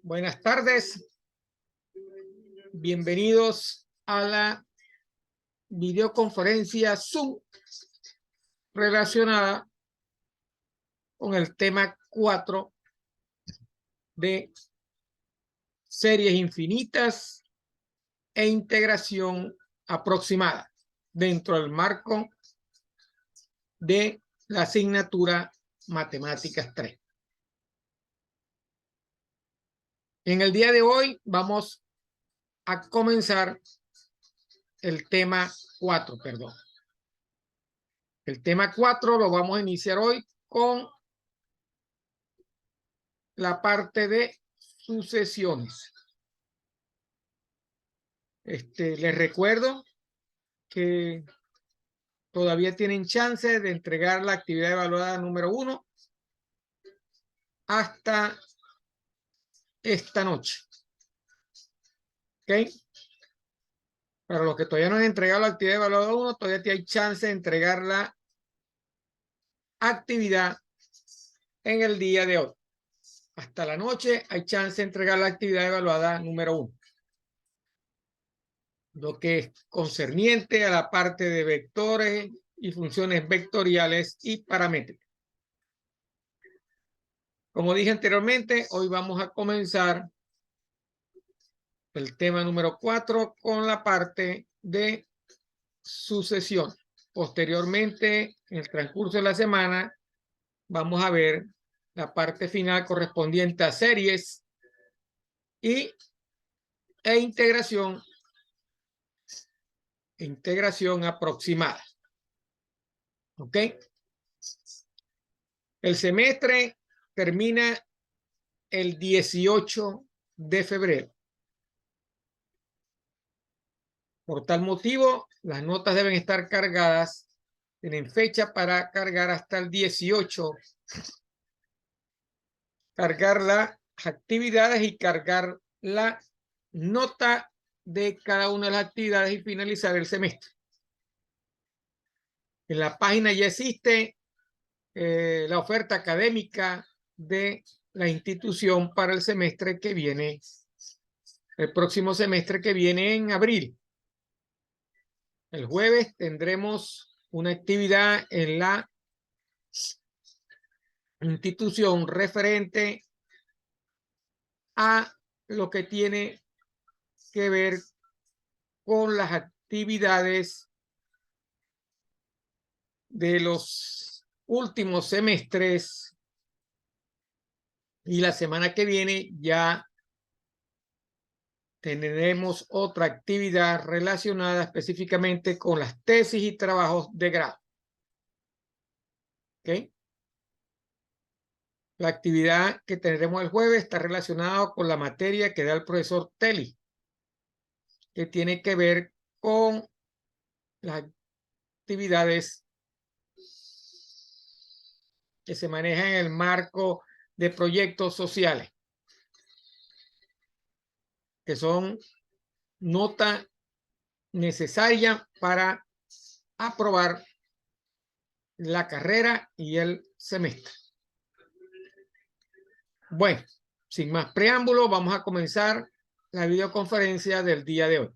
Buenas tardes. Bienvenidos a la videoconferencia Zoom relacionada con el tema 4 de series infinitas e integración aproximada dentro del marco de la asignatura Matemáticas 3. En el día de hoy vamos a comenzar el tema 4, perdón. El tema 4 lo vamos a iniciar hoy con la parte de sucesiones. Les recuerdo que todavía tienen chance de entregar la actividad evaluada número 1 hasta esta noche. ¿Ok? Para los que todavía no han entregado la actividad evaluada 1, todavía hay chance de entregar la actividad en el día de hoy. Hasta la noche hay chance de entregar la actividad evaluada número 1. Lo que es concerniente a la parte de vectores y funciones vectoriales y paramétricas. Como dije anteriormente, hoy vamos a comenzar el tema número 4 con la parte de sucesión. Posteriormente, en el transcurso de la semana, vamos a ver la parte final correspondiente a series e integración aproximada. ¿Ok? El semestre termina el 18 de febrero. Por tal motivo, las notas deben estar cargadas, tienen fecha para cargar hasta el 18, cargar las actividades y cargar la nota de cada una de las actividades y finalizar el semestre. En la página ya existe la oferta académica de la institución para el semestre que viene, el próximo semestre que viene en abril. El jueves tendremos una actividad en la institución referente a lo que tiene que ver con las actividades de los últimos semestres, y la semana que viene ya tendremos otra actividad relacionada específicamente con las tesis y trabajos de grado. ¿Ok? La actividad que tendremos el jueves está relacionada con la materia que da el profesor Telly, que tiene que ver con las actividades que se manejan en el marco de proyectos sociales, que son nota necesaria para aprobar la carrera y el semestre. Bueno, sin más preámbulo, vamos a comenzar la videoconferencia del día de hoy.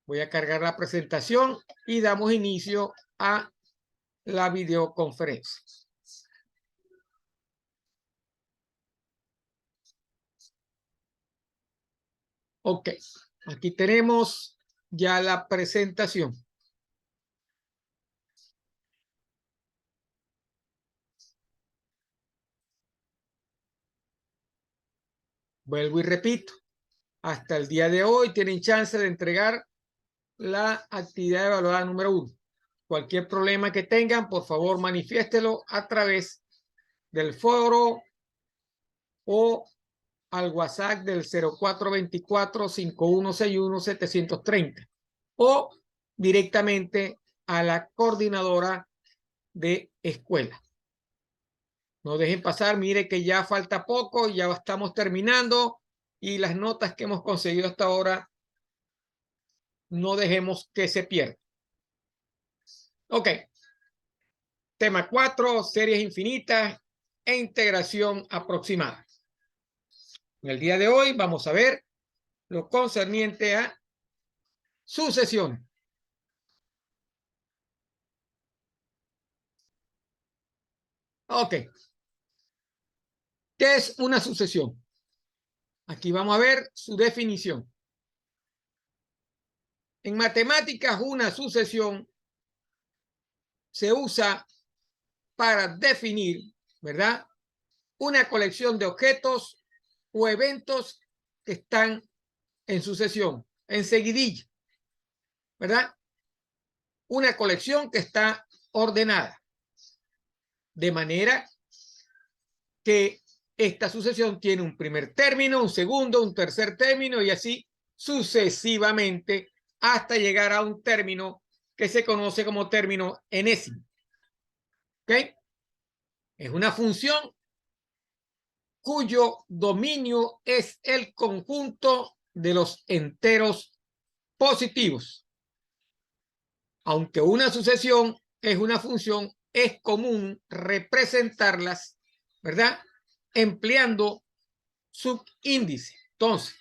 Voy a cargar la presentación y damos inicio a la videoconferencia. Ok, aquí tenemos ya la presentación. Vuelvo y repito, hasta el día de hoy tienen chance de entregar la actividad evaluada número 1. Cualquier problema que tengan, por favor, manifiéstelo a través del foro o al WhatsApp del 0424-5161-730 o directamente a la coordinadora de escuela. No dejen pasar, mire que ya falta poco, ya estamos terminando y las notas que hemos conseguido hasta ahora no dejemos que se pierdan. Ok. Tema 4, series infinitas e integración aproximada. En el día de hoy vamos a ver lo concerniente a sucesiones. Ok. ¿Qué es una sucesión? Aquí vamos a ver su definición. En matemáticas, una sucesión se usa para definir, ¿verdad?, una colección de objetos o eventos que están en sucesión, en seguidilla, ¿verdad? Una colección que está ordenada, de manera que esta sucesión tiene un primer término, un segundo, un tercer término y así sucesivamente hasta llegar a un término que se conoce como término enésimo. ¿Ok? Es una función cuyo dominio es el conjunto de los enteros positivos. Aunque una sucesión es una función, es común representarlas, ¿verdad?, empleando subíndice. Entonces,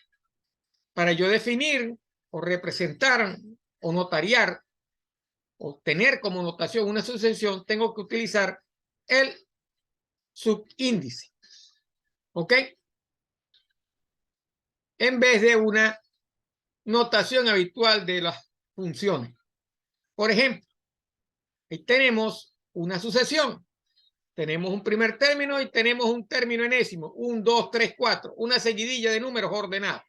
para yo definir o representar o notariar o tener como notación una sucesión, tengo que utilizar el subíndice. ¿Ok? En vez de una notación habitual de las funciones. Por ejemplo, ahí tenemos una sucesión. Tenemos un primer término y tenemos un término enésimo. 1, 2, 3, 4. Una seguidilla de números ordenados.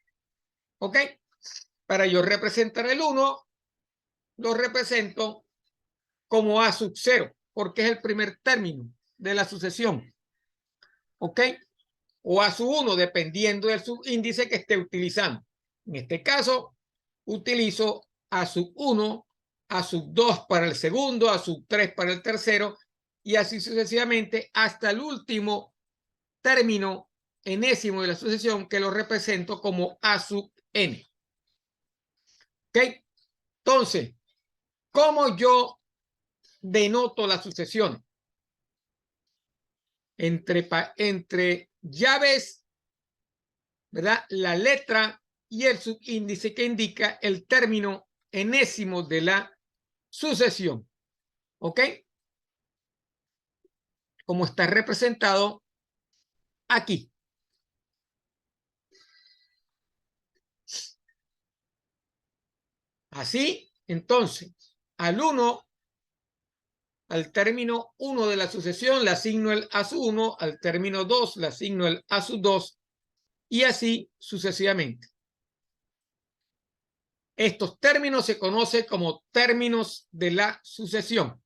¿Ok? Para yo representar el 1, lo represento como A sub 0, porque es el primer término de la sucesión. ¿Ok? O A sub 1, dependiendo del subíndice que esté utilizando. En este caso, utilizo A sub 1, A sub 2 para el segundo, A sub 3 para el tercero, y así sucesivamente hasta el último término enésimo de la sucesión, que lo represento como A sub n. ¿Ok? Entonces, ¿cómo yo denoto las sucesiones? Entre llaves, ¿verdad?, la letra y el subíndice que indica el término enésimo de la sucesión. ¿Ok? Como está representado aquí. Así, entonces, al 1, al término 1 de la sucesión, le asigno el A sub 1, al término 2, le asigno el A sub 2, y así sucesivamente. Estos términos se conocen como términos de la sucesión.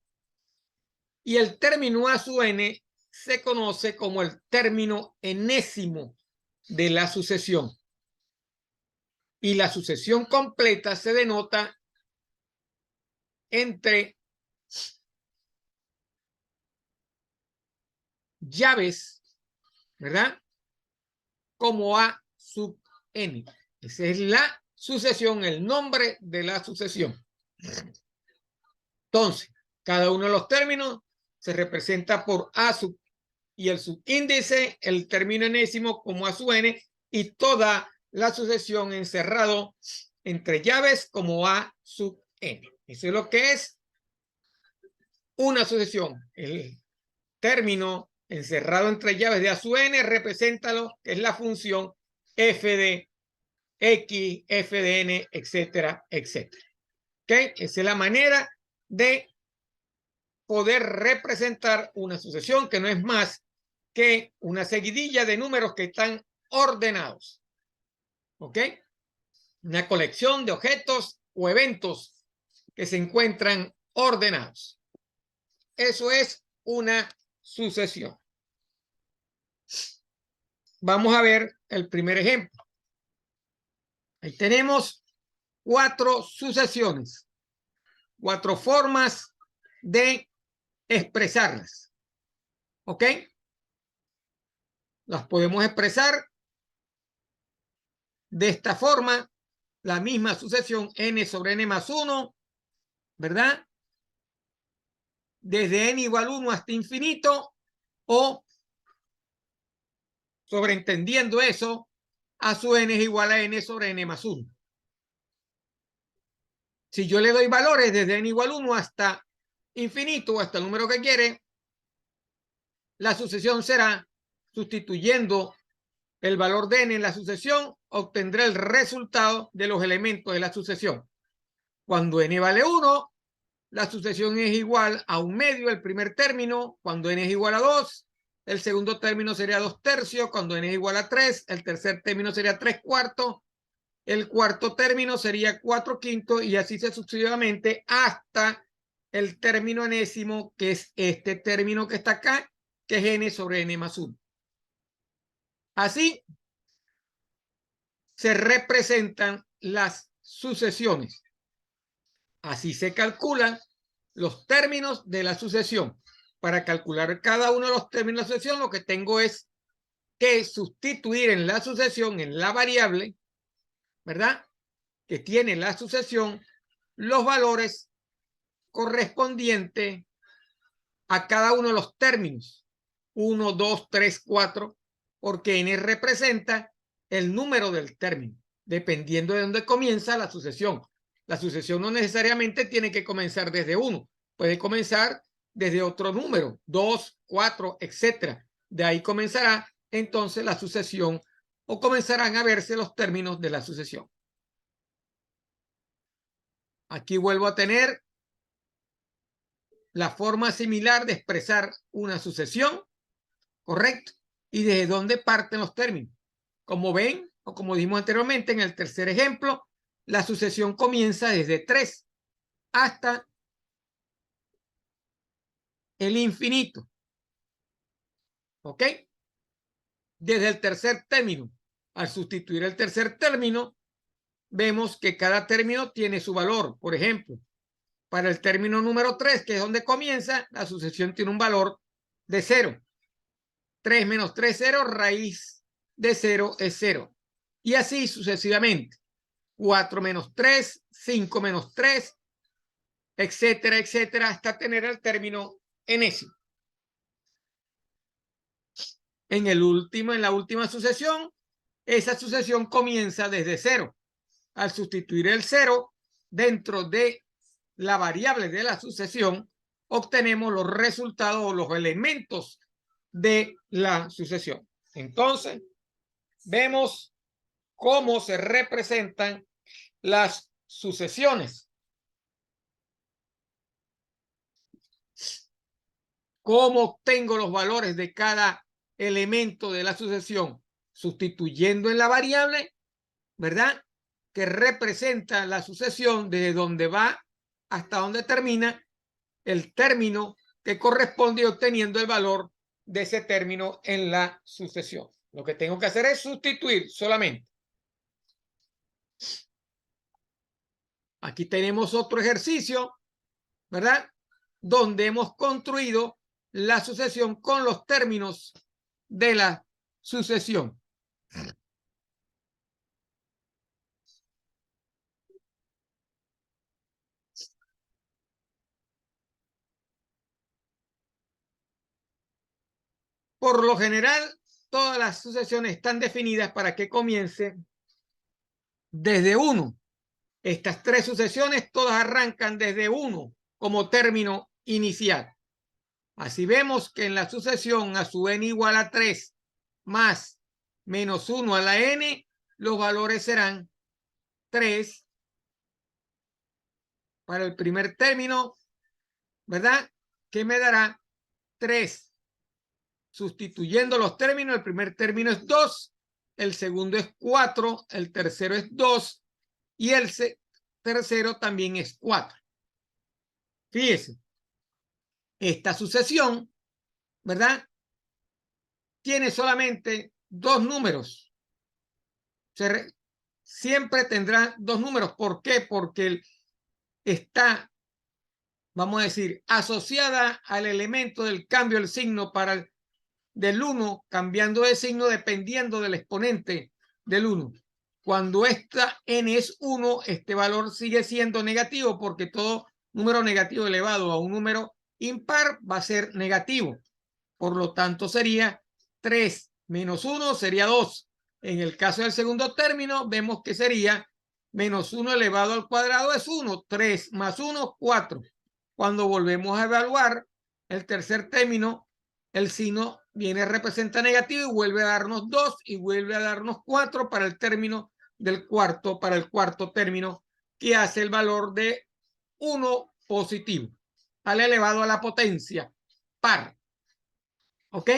Y el término A sub n se conoce como el término enésimo de la sucesión. Y la sucesión completa se denota entre llaves, ¿verdad?, como A sub n. Esa es la sucesión, el nombre de la sucesión. Entonces, cada uno de los términos se representa por A sub y el subíndice, el término enésimo como A sub n, y toda la sucesión encerrado entre llaves como A sub n. Eso es lo que es una sucesión. El término encerrado entre llaves de A sub n representa lo que es la función f de x, f de n, etcétera, etcétera. ¿Ok? Esa es la manera de poder representar una sucesión, que no es más que una seguidilla de números que están ordenados. ¿Ok? Una colección de objetos o eventos que se encuentran ordenados. Eso es una sucesión. Vamos a ver el primer ejemplo. Ahí tenemos 4 sucesiones, 4 formas de expresarlas. ¿Ok? Las podemos expresar de esta forma: la misma sucesión n sobre n más 1, ¿verdad?, desde n igual 1 hasta infinito, o sobreentendiendo eso, a su n es igual a n sobre n más 1. Si yo le doy valores desde n igual 1 hasta infinito o hasta el número que quiere, la sucesión será, sustituyendo el valor de n en la sucesión, obtendré el resultado de los elementos de la sucesión. Cuando n vale 1, la sucesión es igual a 1/2 el primer término. Cuando n es igual a 2, el segundo término sería 2/3. Cuando n es igual a 3, el tercer término sería 3/4. El cuarto término sería 4/5 y así sucesivamente hasta el término enésimo, que es este término que está acá, que es n sobre n más 1. Así se representan las sucesiones. Así se calculan los términos de la sucesión. Para calcular cada uno de los términos de la sucesión, lo que tengo es que sustituir en la sucesión, en la variable, ¿verdad?, que tiene la sucesión, los valores correspondientes a cada uno de los términos. 1, 2, 3, 4, porque n representa el número del término, dependiendo de dónde comienza la sucesión. La sucesión no necesariamente tiene que comenzar desde 1, puede comenzar desde otro número, 2, 4, etcétera. De ahí comenzará entonces la sucesión, o comenzarán a verse los términos de la sucesión. Aquí vuelvo a tener la forma similar de expresar una sucesión, ¿correcto? Y desde dónde parten los términos. Como ven, o como dijimos anteriormente en el tercer ejemplo, la sucesión comienza desde 3 hasta el infinito. ¿Ok? Desde el tercer término. Al sustituir el tercer término, vemos que cada término tiene su valor. Por ejemplo, para el término número 3, que es donde comienza, la sucesión tiene un valor de 0. 3 menos 3, 0, raíz de 0 es 0. Y así sucesivamente. 4 menos 3, 5 menos 3, etcétera, etcétera, hasta tener el término enésimo. En la última sucesión, esa sucesión comienza desde 0. Al sustituir el 0 dentro de la variable de la sucesión, obtenemos los resultados o los elementos de la sucesión. Entonces, vemos cómo se representan las sucesiones. ¿Cómo obtengo los valores de cada elemento de la sucesión? Sustituyendo en la variable, ¿verdad?, que representa la sucesión desde donde va hasta donde termina el término que corresponde, obteniendo el valor de ese término en la sucesión. Lo que tengo que hacer es sustituir solamente. Aquí tenemos otro ejercicio, ¿verdad?, donde hemos construido la sucesión con los términos de la sucesión. Por lo general, todas las sucesiones están definidas para que comience desde 1. Estas tres sucesiones todas arrancan desde 1 como término inicial. Así vemos que en la sucesión a su n igual a 3 más menos 1 a la n, los valores serán 3 para el primer término, ¿verdad?, que me dará 3. Sustituyendo los términos, el primer término es 2, el segundo es 4, el tercero es 2 y el tercero también es 4. Fíjese, esta sucesión, ¿verdad?, tiene solamente 2 números. Siempre tendrá 2 números. ¿Por qué? Porque está, vamos a decir, asociada al elemento del cambio del signo del 1, cambiando de signo dependiendo del exponente del 1. Cuando esta n es 1, este valor sigue siendo negativo, porque todo número negativo elevado a un número impar va a ser negativo. Por lo tanto, sería 3 menos 1 sería 2. En el caso del segundo término, vemos que sería menos 1 elevado al cuadrado es 1. 3 más 1, 4. Cuando volvemos a evaluar el tercer término, el signo viene representa negativo y vuelve a darnos 2 y vuelve a darnos 4 para el término del cuarto, para el cuarto término, que hace el valor de 1 positivo al elevado a la potencia par. ¿Ok?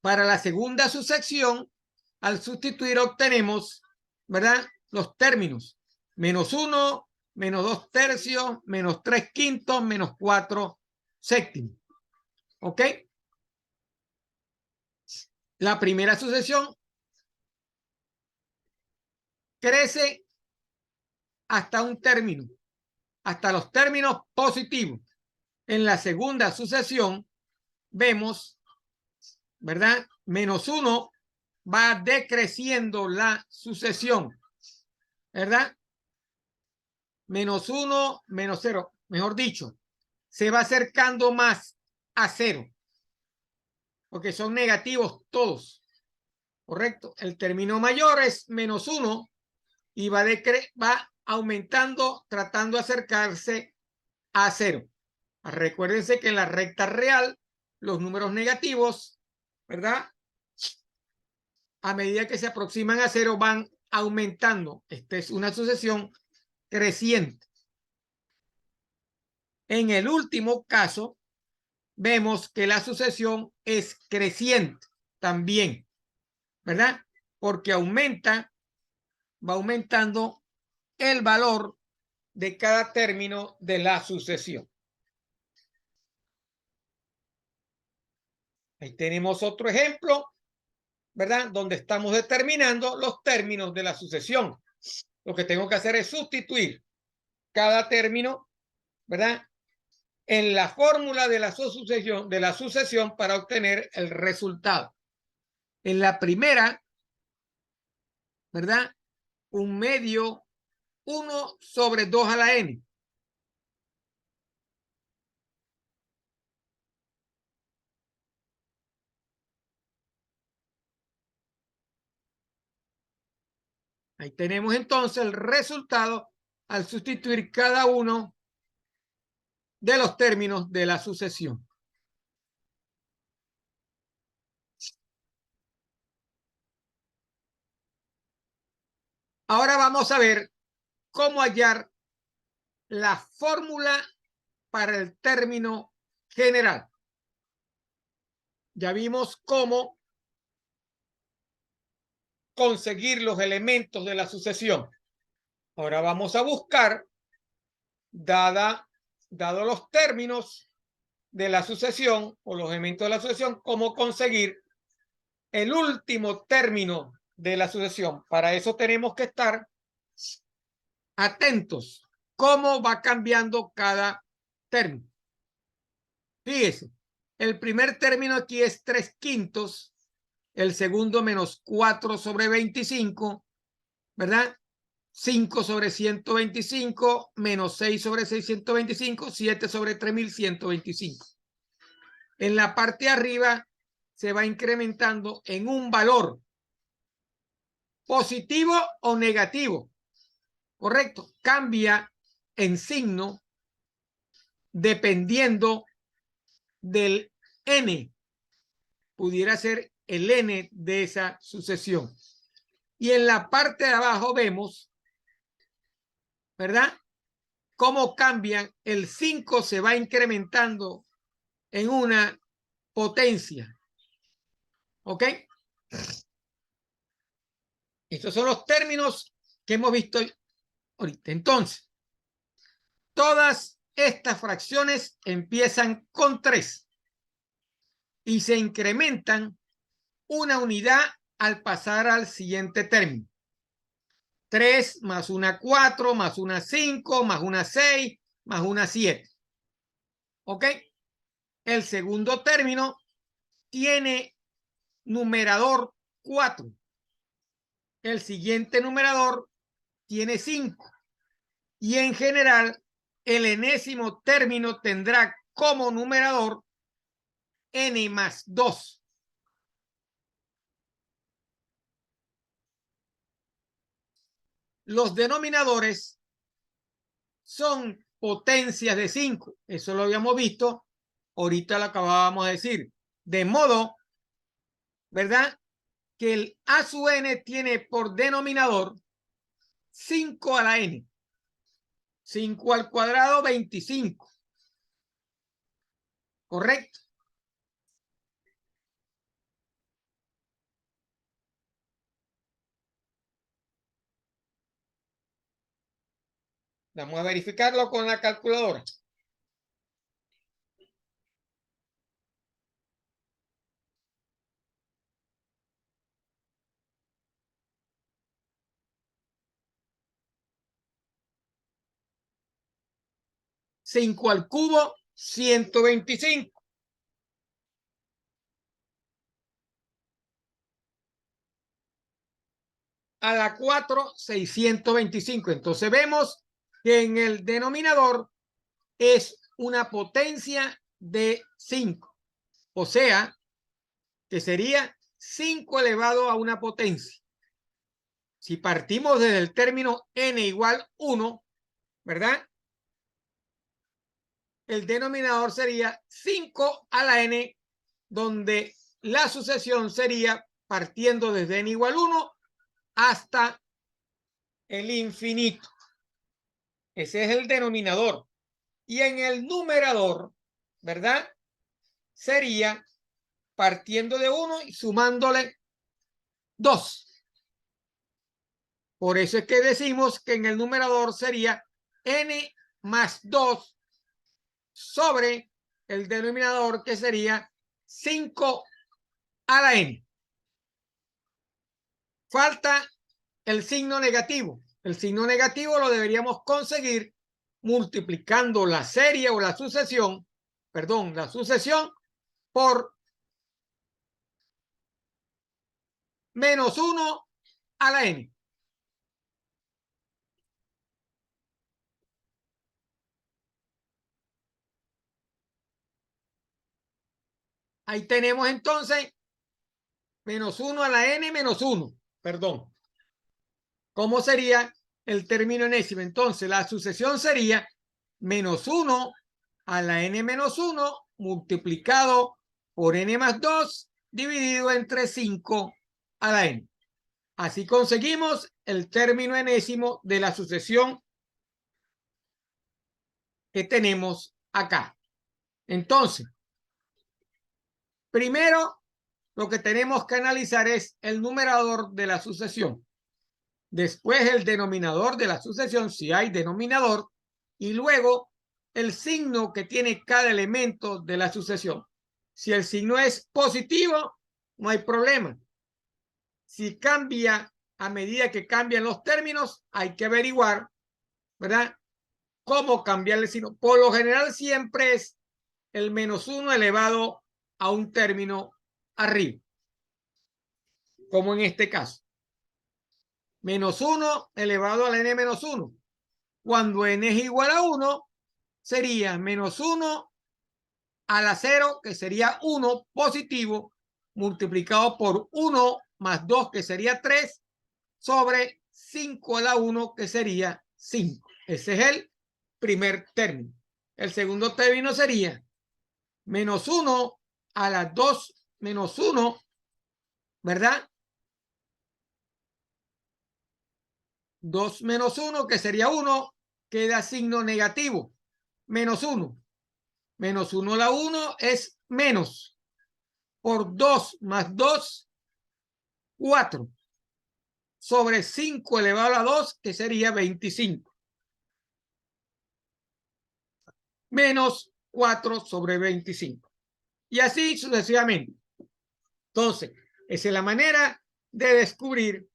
Para la segunda sucesión, al sustituir obtenemos, ¿verdad? Los términos. Menos 1, menos 2 tercios, menos 3 quintos, menos 4 séptimos. ¿Ok? La primera sucesión crece hasta un término, hasta los términos positivos. En la segunda sucesión vemos, ¿verdad? Menos 1 va decreciendo la sucesión, ¿verdad? Menos 1, menos 0, mejor dicho, se va acercando más a 0, porque son negativos todos, ¿correcto? El término mayor es menos 1 y va aumentando, tratando de acercarse a 0. Recuérdense que en la recta real, los números negativos, ¿verdad? A medida que se aproximan a 0 van aumentando. Esta es una sucesión creciente. En el último caso, vemos que la sucesión es creciente también, ¿verdad? Porque va aumentando el valor de cada término de la sucesión. Ahí tenemos otro ejemplo, ¿verdad? Donde estamos determinando los términos de la sucesión. Lo que tengo que hacer es sustituir cada término, ¿verdad? En la fórmula de la sucesión para obtener el resultado. En la primera, ¿verdad? Un medio 1 sobre 2 a la n. Ahí tenemos entonces el resultado al sustituir cada uno de los términos de la sucesión. Ahora vamos a ver cómo hallar la fórmula para el término general. Ya vimos cómo conseguir los elementos de la sucesión. Ahora vamos a buscar, dado los términos de la sucesión o los elementos de la sucesión, cómo conseguir el último término de la sucesión. Para eso tenemos que estar atentos cómo va cambiando cada término. Fíjese, el primer término aquí es 3 quintos, el segundo menos 4 sobre 25, ¿verdad? 5 sobre 125, menos 6 sobre 625, 7 sobre 3125. En la parte de arriba se va incrementando en un valor positivo o negativo, ¿correcto? Cambia en signo dependiendo del n. Pudiera ser el n de esa sucesión. Y en la parte de abajo vemos, ¿verdad? Cómo cambian. El 5 se va incrementando en una potencia. ¿Ok? Estos son los términos que hemos visto ahorita. Entonces, todas estas fracciones empiezan con 3 y se incrementan una unidad al pasar al siguiente término. 3 más una 4, más una 5, más una 6, más una 7. ¿Ok? El segundo término tiene numerador 4. El siguiente numerador tiene 5. Y en general el enésimo término tendrá como numerador n más 2. Los denominadores son potencias de 5. Eso lo habíamos visto. Ahorita lo acabábamos de decir. De modo, ¿verdad?, que el a sub n tiene por denominador 5 a la n. 5 al cuadrado, 25. ¿Correcto? Vamos a verificarlo con la calculadora. Cinco al cubo, 125. A la 4, 625. Entonces vemos que en el denominador es una potencia de 5. O sea, que sería 5 elevado a una potencia. Si partimos desde el término n igual 1, ¿verdad?, el denominador sería 5 a la n, donde la sucesión sería partiendo desde n igual 1 hasta el infinito. Ese es el denominador. Y en el numerador, ¿verdad?, sería partiendo de 1 y sumándole 2. Por eso es que decimos que en el numerador sería n más 2 sobre el denominador, que sería 5 a la n. Falta el signo negativo. El signo negativo lo deberíamos conseguir multiplicando la serie o la sucesión, perdón, la sucesión por menos 1 a la n. Ahí tenemos entonces menos 1 a la n menos 1, perdón. ¿Cómo sería el término enésimo? Entonces la sucesión sería menos 1 a la n menos 1 multiplicado por n más 2 dividido entre 5 a la n. Así conseguimos el término enésimo de la sucesión que tenemos acá. Entonces, primero lo que tenemos que analizar es el numerador de la sucesión. Después el denominador de la sucesión, si hay denominador, y luego el signo que tiene cada elemento de la sucesión. Si el signo es positivo, no hay problema. Si cambia a medida que cambian los términos, hay que averiguar, ¿verdad?, cómo cambiar el signo. Por lo general siempre es el menos 1 elevado a un término arriba, como en este caso. Menos 1 elevado a la n menos 1. Cuando n es igual a 1, sería menos 1 a la 0, que sería 1 positivo, multiplicado por 1 más 2, que sería 3, sobre 5 a la 1, que sería 5. Ese es el primer término. El segundo término sería menos 1 a la 2 menos 1, ¿verdad? 2 menos 1, que sería 1, queda signo negativo. Menos 1. Menos 1 a la 1 es menos. Por 2 más 2, 4. Sobre 5 elevado a la 2, que sería 25. Menos 4 sobre 25. Y así sucesivamente. Entonces, esa es la manera de descubrir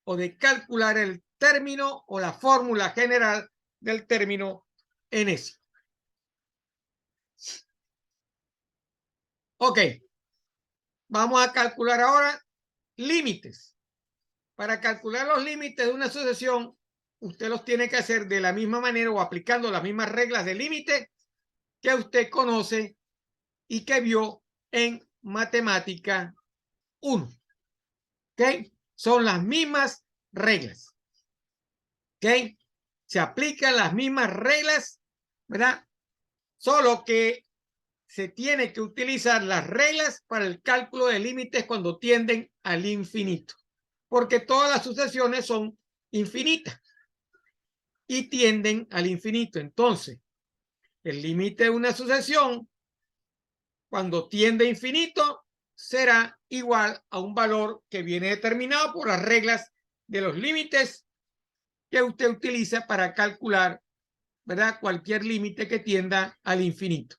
o de calcular el término o la fórmula general del término enésimo. Ok, vamos a calcular ahora límites. Para calcular los límites de una sucesión usted los tiene que hacer de la misma manera o aplicando las mismas reglas de límite que usted conoce y que vio en matemática 1. ¿Ok? Son las mismas reglas. ¿Ok? Se aplican las mismas reglas, ¿verdad? Solo que se tiene que utilizar las reglas para el cálculo de límites cuando tienden al infinito, porque todas las sucesiones son infinitas y tienden al infinito. Entonces, el límite de una sucesión, cuando tiende a infinito, será igual a un valor que viene determinado por las reglas de los límites que usted utiliza para calcular, ¿verdad?, cualquier límite que tienda al infinito.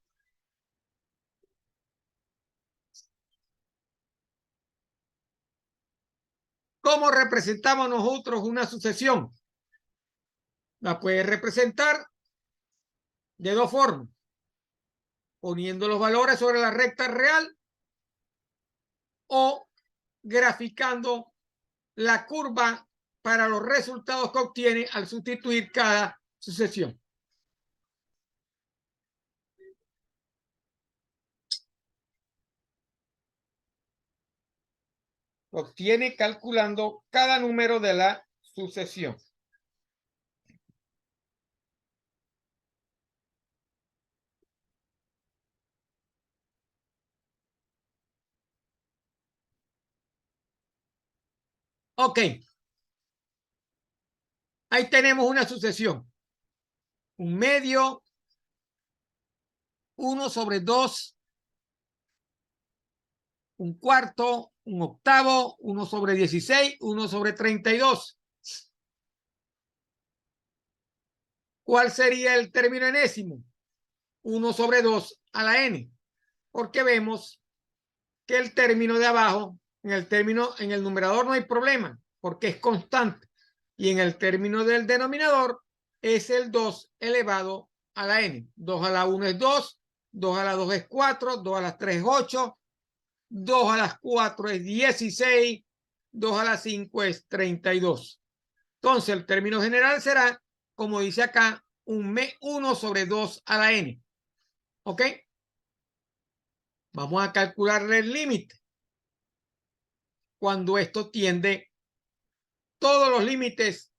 ¿Cómo representamos nosotros una sucesión? La puede representar de dos formas: poniendo los valores sobre la recta real o graficando la curva para los resultados que obtiene al sustituir cada sucesión. Obtiene calculando cada número de la sucesión. Ok. Ahí tenemos una sucesión. Un medio, 1/2, un cuarto, un octavo, 1/16, 1/32. ¿Cuál sería el término enésimo? 1/2 a la n, porque vemos que el término de abajo, en el numerador no hay problema, porque es constante, y en el término del denominador es el 2 elevado a la n. 2 a la 1 es 2, 2 a la 2 es 4, 2 a las 3 es 8, 2 a las 4 es 16, 2 a las 5 es 32. Entonces el término general será, como dice acá, 1/2 a la n. ¿Ok? Vamos a calcularle el límite. Cuando esto tiende, todos los límites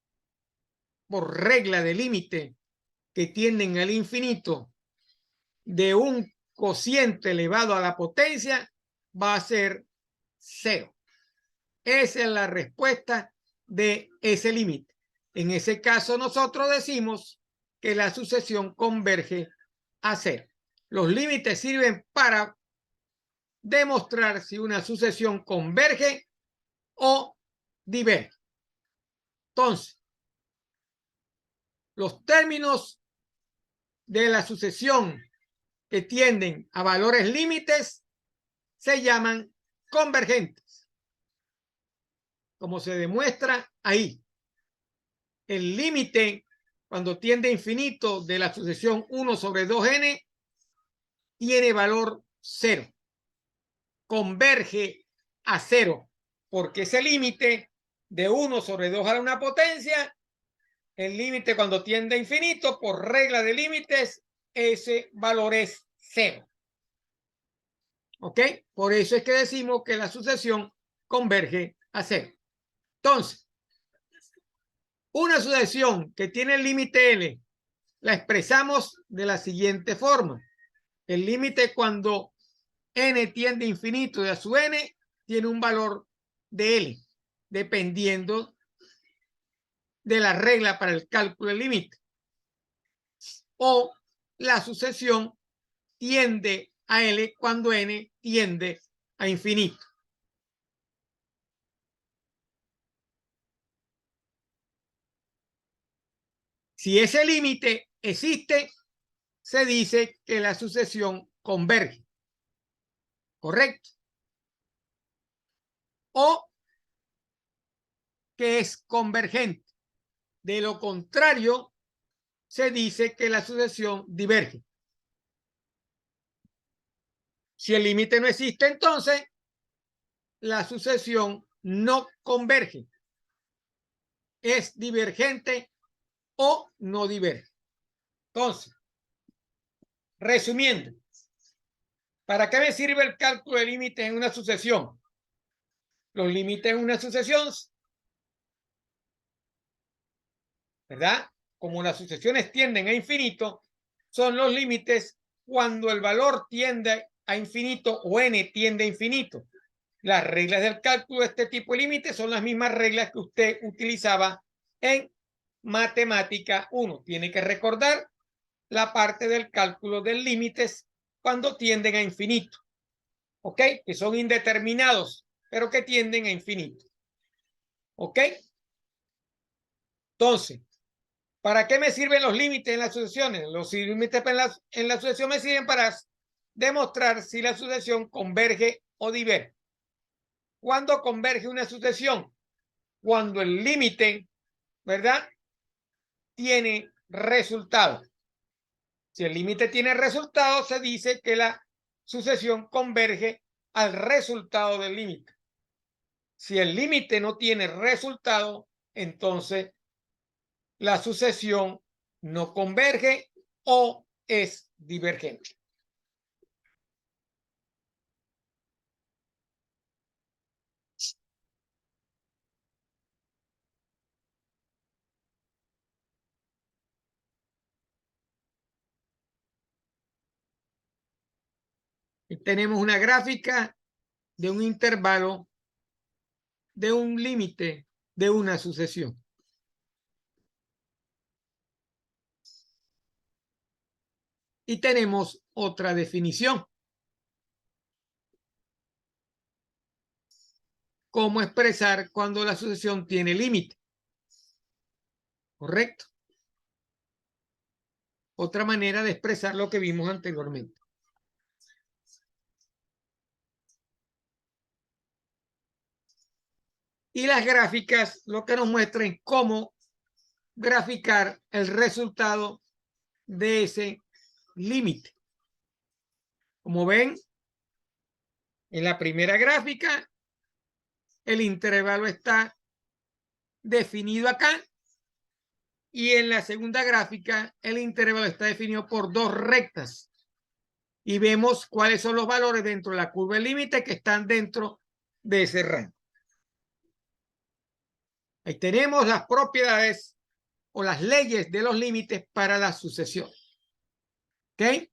por regla de límite que tienden al infinito de un cociente elevado a la potencia va a ser 0. Esa es la respuesta de ese límite. En ese caso nosotros decimos que la sucesión converge a 0. Los límites sirven para demostrar si una sucesión converge o diverge. Entonces, los términos de la sucesión que tienden a valores límites se llaman convergentes, como se demuestra ahí. El límite, cuando tiende a infinito, de la sucesión 1/2n tiene valor 0. Converge a 0, porque ese límite de 1/2 a una potencia, el límite cuando tiende a infinito, por regla de límites, ese valor es 0. ¿Ok? Por eso es que decimos que la sucesión converge a 0. Entonces, una sucesión que tiene el límite L la expresamos de la siguiente forma. El límite cuando n tiende a infinito y a su n tiene un valor de L, dependiendo de la regla para el cálculo del límite. O la sucesión tiende a L cuando n tiende a infinito. Si ese límite existe, se dice que la sucesión converge. ¿Correcto? O que es convergente. De lo contrario, se dice que la sucesión diverge. Si el límite no existe, entonces la sucesión no converge. Es divergente o no diverge. Entonces, resumiendo, ¿para qué me sirve el cálculo de límites en una sucesión? Los límites en una sucesión, ¿verdad? Como las sucesiones tienden a infinito, son los límites cuando el valor tiende a infinito o n tiende a infinito. Las reglas del cálculo de este tipo de límites son las mismas reglas que usted utilizaba en matemática 1. Tiene que recordar la parte del cálculo de límites cuando tienden a infinito. ¿Ok? Que son indeterminados, pero que tienden a infinito. ¿Ok? Entonces, ¿para qué me sirven los límites en las sucesiones? Los límites en la sucesión me sirven para demostrar si la sucesión converge o diverge. ¿Cuándo converge una sucesión? Cuando el límite, ¿verdad?, tiene resultado. Si el límite tiene resultado, se dice que la sucesión converge al resultado del límite. Si el límite no tiene resultado, entonces la sucesión no converge o es divergente. Y tenemos una gráfica de un intervalo de un límite de una sucesión. Y tenemos otra definición. ¿Cómo expresar cuando la sucesión tiene límite? ¿Correcto? Otra manera de expresar lo que vimos anteriormente. Y las gráficas lo que nos muestran es cómo graficar el resultado de ese límite. Como ven, en la primera gráfica, el intervalo está definido acá y en la segunda gráfica, el intervalo está definido por dos rectas. Y vemos cuáles son los valores dentro de la curva del límite que están dentro de ese rango. Ahí tenemos las propiedades o las leyes de los límites para la sucesión. ¿Ok?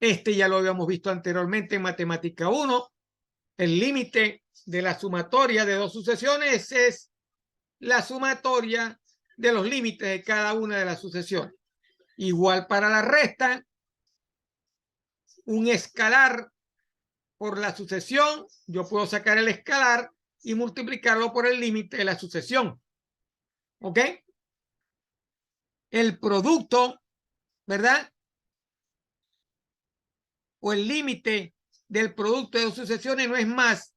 Este ya lo habíamos visto anteriormente en matemática 1. El límite de la sumatoria de dos sucesiones es la sumatoria de los límites de cada una de las sucesiones. Igual para la resta, un escalar por la sucesión, yo puedo sacar el escalar y multiplicarlo por el límite de la sucesión. ¿Ok? El producto, ¿verdad?, o el límite del producto de dos sucesiones no es más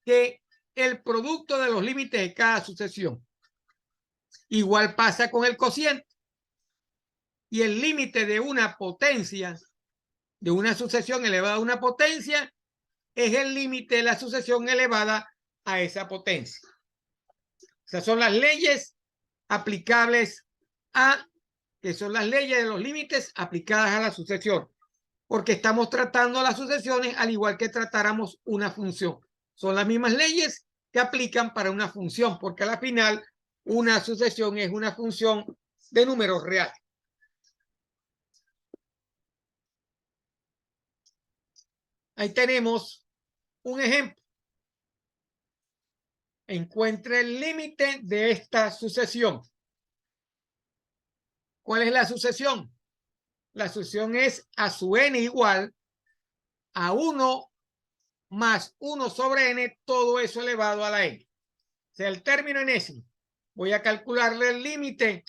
que el producto de los límites de cada sucesión. Igual pasa con el cociente. Y el límite de una potencia, de una sucesión elevada a una potencia, es el límite de la sucesión elevada a esa potencia. Esas son las leyes aplicables que son las leyes de los límites aplicadas a la sucesión, porque estamos tratando las sucesiones al igual que tratáramos una función. Son las mismas leyes que aplican para una función, porque a la final una sucesión es una función de números reales. Ahí tenemos un ejemplo. Encuentre el límite de esta sucesión. ¿Cuál es la sucesión? La sucesión es a su n igual a 1 más 1 sobre n, todo eso elevado a la n. O sea, el término enésimo. Voy a calcularle el límite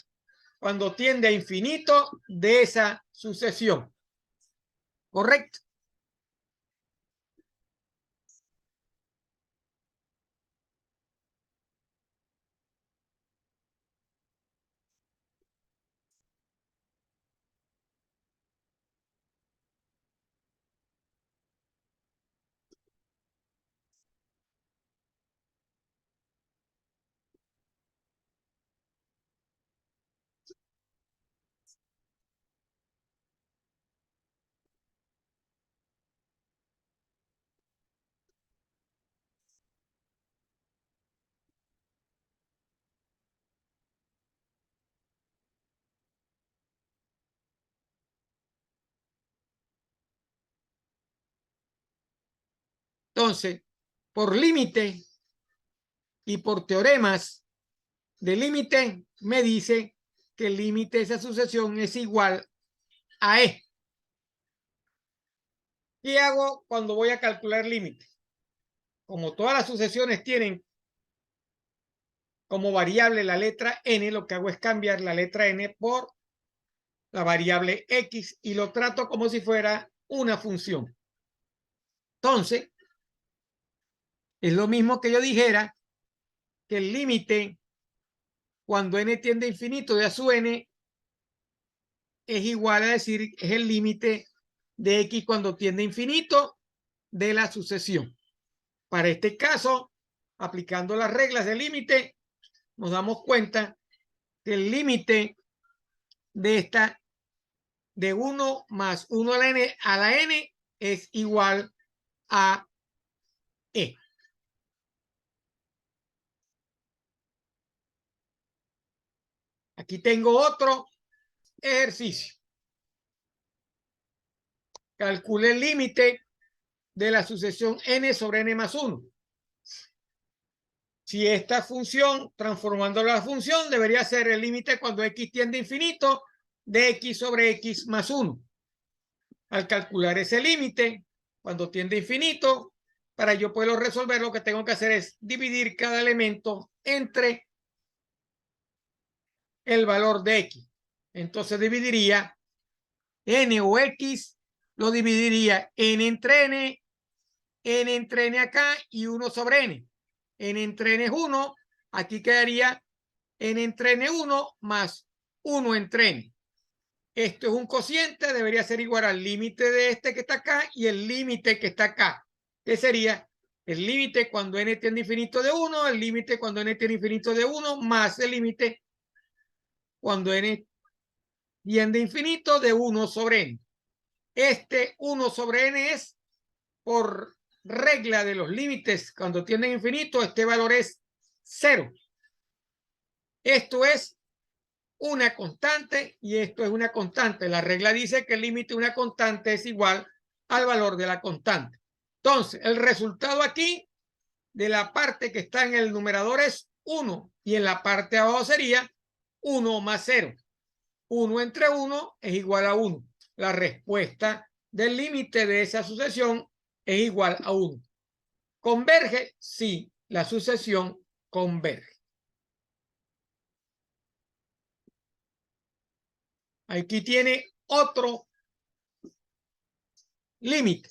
cuando tiende a infinito de esa sucesión. ¿Correcto? Entonces, por límite y por teoremas de límite, me dice que el límite de esa sucesión es igual a E. ¿Qué hago cuando voy a calcular límite? Como todas las sucesiones tienen como variable la letra n, lo que hago es cambiar la letra n por la variable x y lo trato como si fuera una función. Entonces, es lo mismo que yo dijera que el límite cuando n tiende a infinito de a su n es igual a decir, es el límite de x cuando tiende a infinito de la sucesión. Para este caso, aplicando las reglas del límite, nos damos cuenta que el límite de esta de 1 más 1 a la n es igual a e. Aquí tengo otro ejercicio. Calcule el límite de la sucesión n sobre n más 1. Si esta función, transformando la función, debería ser el límite cuando x tiende a infinito de x sobre x más 1. Al calcular ese límite, cuando tiende a infinito, para yo poderlo resolver, lo que tengo que hacer es dividir cada elemento entre el valor de x. Entonces dividiría n o x, lo dividiría n entre n acá y 1 sobre n. N entre n es 1, aquí quedaría n entre n1 más 1 entre n. Esto es un cociente, debería ser igual al límite de este que está acá y el límite que está acá, que sería el límite cuando n tiende a infinito de 1, el límite cuando n tiende a infinito de 1, más el límite cuando n tiende a infinito de 1 sobre n. Este 1 sobre n es por regla de los límites cuando tienden a infinito, este valor es 0. Esto es una constante y esto es una constante. La regla dice que el límite de una constante es igual al valor de la constante. Entonces, el resultado aquí de la parte que está en el numerador es 1 y en la parte de abajo sería 1 más 0. 1 entre 1 es igual a 1. La respuesta del límite de esa sucesión es igual a 1. ¿Converge? Sí, la sucesión converge. Aquí tiene otro límite.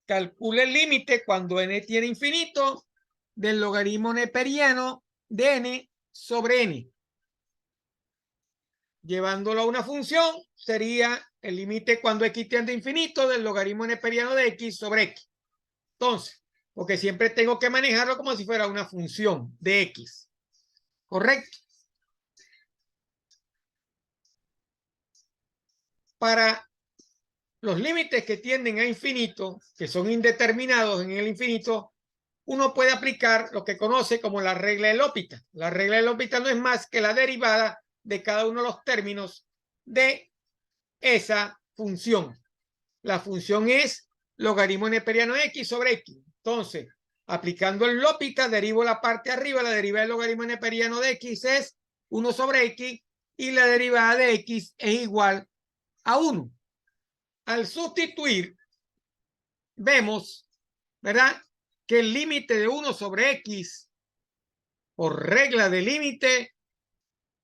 Calcule el límite cuando n tiene infinito del logaritmo neperiano de n sobre n. Llevándolo a una función, sería el límite cuando x tiende a infinito del logaritmo neperiano de x sobre x. Entonces, porque siempre tengo que manejarlo como si fuera una función de x. ¿Correcto? Para los límites que tienden a infinito, que son indeterminados en el infinito, uno puede aplicar lo que conoce como la regla de L'Hopital. La regla de L'Hopital no es más que la derivada de cada uno de los términos de esa función. La función es logaritmo neperiano de x sobre x. Entonces, aplicando el L'Hopital, derivo la parte de arriba, la derivada del logaritmo neperiano de x es 1 sobre x y la derivada de x es igual a 1. Al sustituir, vemos, ¿verdad?, que el límite de 1 sobre x, por regla de límite,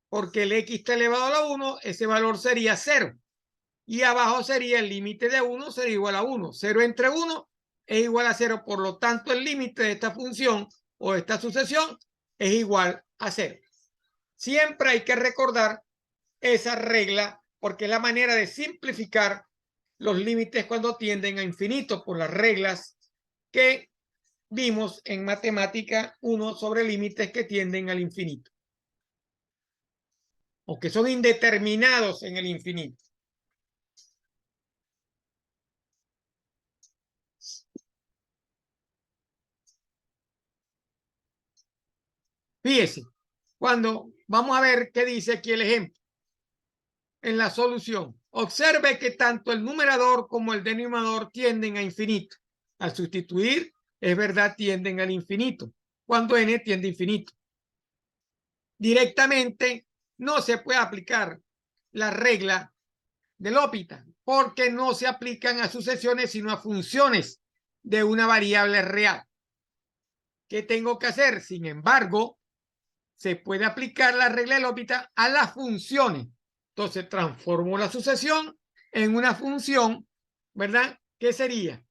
porque el x está elevado a la 1, ese valor sería 0. Y abajo sería el límite de 1, sería igual a 1. 0 entre 1 es igual a 0. Por lo tanto, el límite de esta función o de esta sucesión es igual a 0. Siempre hay que recordar esa regla porque es la manera de simplificar los límites cuando tienden a infinito por las reglas que vimos en matemática 1 sobre límites que tienden al infinito o que son indeterminados en el infinito. Fíjese, cuando vamos a ver qué dice aquí el ejemplo. en la solución. Observe que tanto el numerador como el denominador tienden a infinito. Al sustituir, es verdad, tienden al infinito, cuando n tiende a infinito. Directamente no se puede aplicar la regla del L'Hopital, porque no se aplican a sucesiones sino a funciones de una variable real. ¿Qué tengo que hacer? Sin embargo, se puede aplicar la regla del L'Hopital a las funciones. Entonces transformo la sucesión en una función, ¿verdad? ¿Qué sería?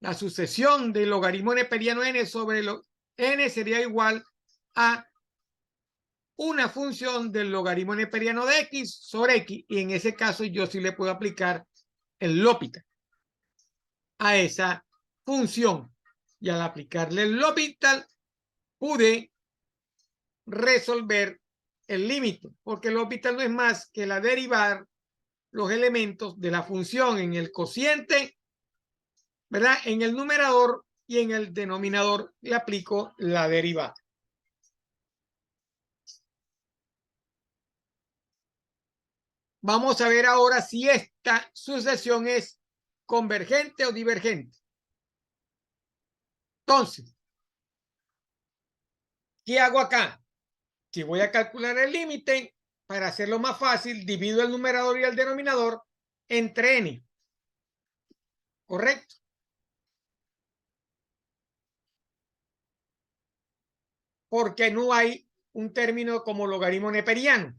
La sucesión del logaritmo neperiano n sobre n sería igual a una función del logaritmo neperiano de x sobre x, y en ese caso yo sí le puedo aplicar el L'Hopital a esa función, y al aplicarle el L'Hopital pude resolver el límite, porque el L'Hopital no es más que la derivar los elementos de la función en el cociente, ¿verdad? En el numerador, y en el denominador le aplico la derivada. Vamos a ver ahora si esta sucesión es convergente o divergente. Entonces, ¿qué hago acá? Si voy a calcular el límite, para hacerlo más fácil, divido el numerador y el denominador entre n. ¿Correcto? Porque no hay un término como logaritmo neperiano,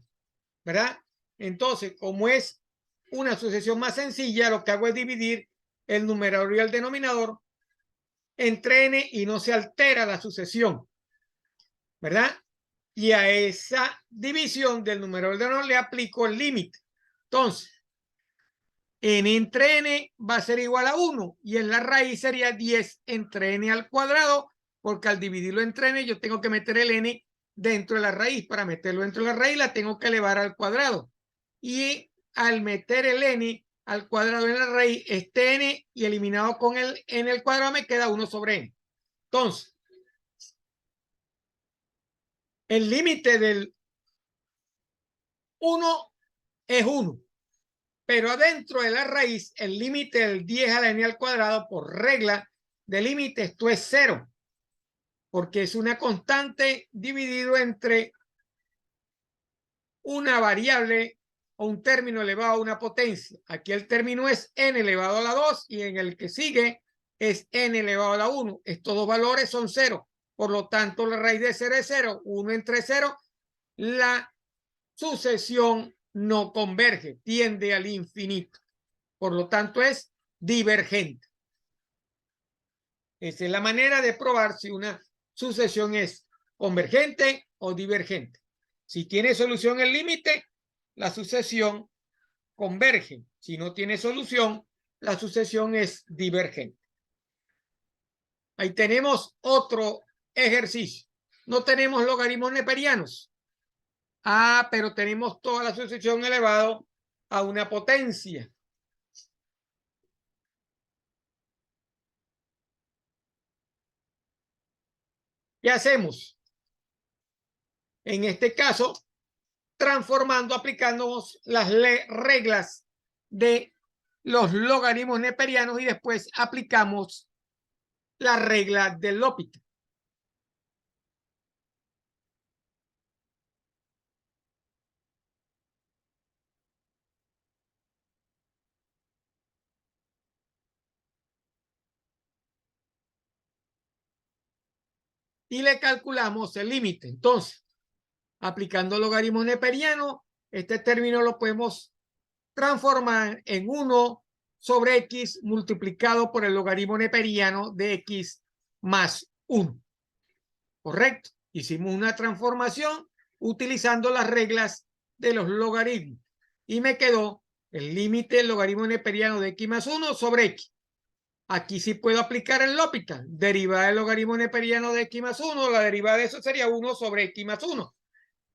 ¿verdad? Entonces, como es una sucesión más sencilla, lo que hago es dividir el numerador y el denominador entre n y no se altera la sucesión, ¿verdad? Y a esa división del numerador y del denominador le aplico el límite. Entonces, n entre n va a ser igual a 1, y en la raíz sería 10 entre n al cuadrado, porque al dividirlo entre n yo tengo que meter el n dentro de la raíz. Para meterlo dentro de la raíz la tengo que elevar al cuadrado, y al meter el n al cuadrado en la raíz, este n, y eliminado con el n al cuadrado, me queda 1 sobre n. Entonces, el límite del 1 es 1, pero adentro de la raíz el límite del 10 a la n al cuadrado, por regla de límite, esto es 0, porque es una constante dividido entre una variable o un término elevado a una potencia. Aquí el término es n elevado a la 2, y en el que sigue es n elevado a la 1. Estos dos valores son 0. Por lo tanto, la raíz de 0 es 0. 1 entre 0. La sucesión no converge, tiende al infinito. Por lo tanto, es divergente. Esa es la manera de probar si una sucesión es convergente o divergente. Si tiene solución el límite, la sucesión converge. Si no tiene solución, la sucesión es divergente. Ahí tenemos otro ejercicio. No tenemos logaritmos neperianos. Pero tenemos toda la sucesión elevado a una potencia. ¿Qué hacemos? En este caso, transformando, aplicándonos las reglas de los logaritmos neperianos, y después aplicamos la regla del L'Hopital. Y le calculamos el límite. Entonces, aplicando logaritmos neperianos, este término lo podemos transformar en 1 sobre x multiplicado por el logaritmo neperiano de x más 1. ¿Correcto? Hicimos una transformación utilizando las reglas de los logaritmos, y me quedó el límite del logaritmo neperiano de x más 1 sobre x. Aquí sí puedo aplicar el L'Hopital. Derivada del logaritmo neperiano de x más 1, la derivada de eso sería 1 sobre x más 1.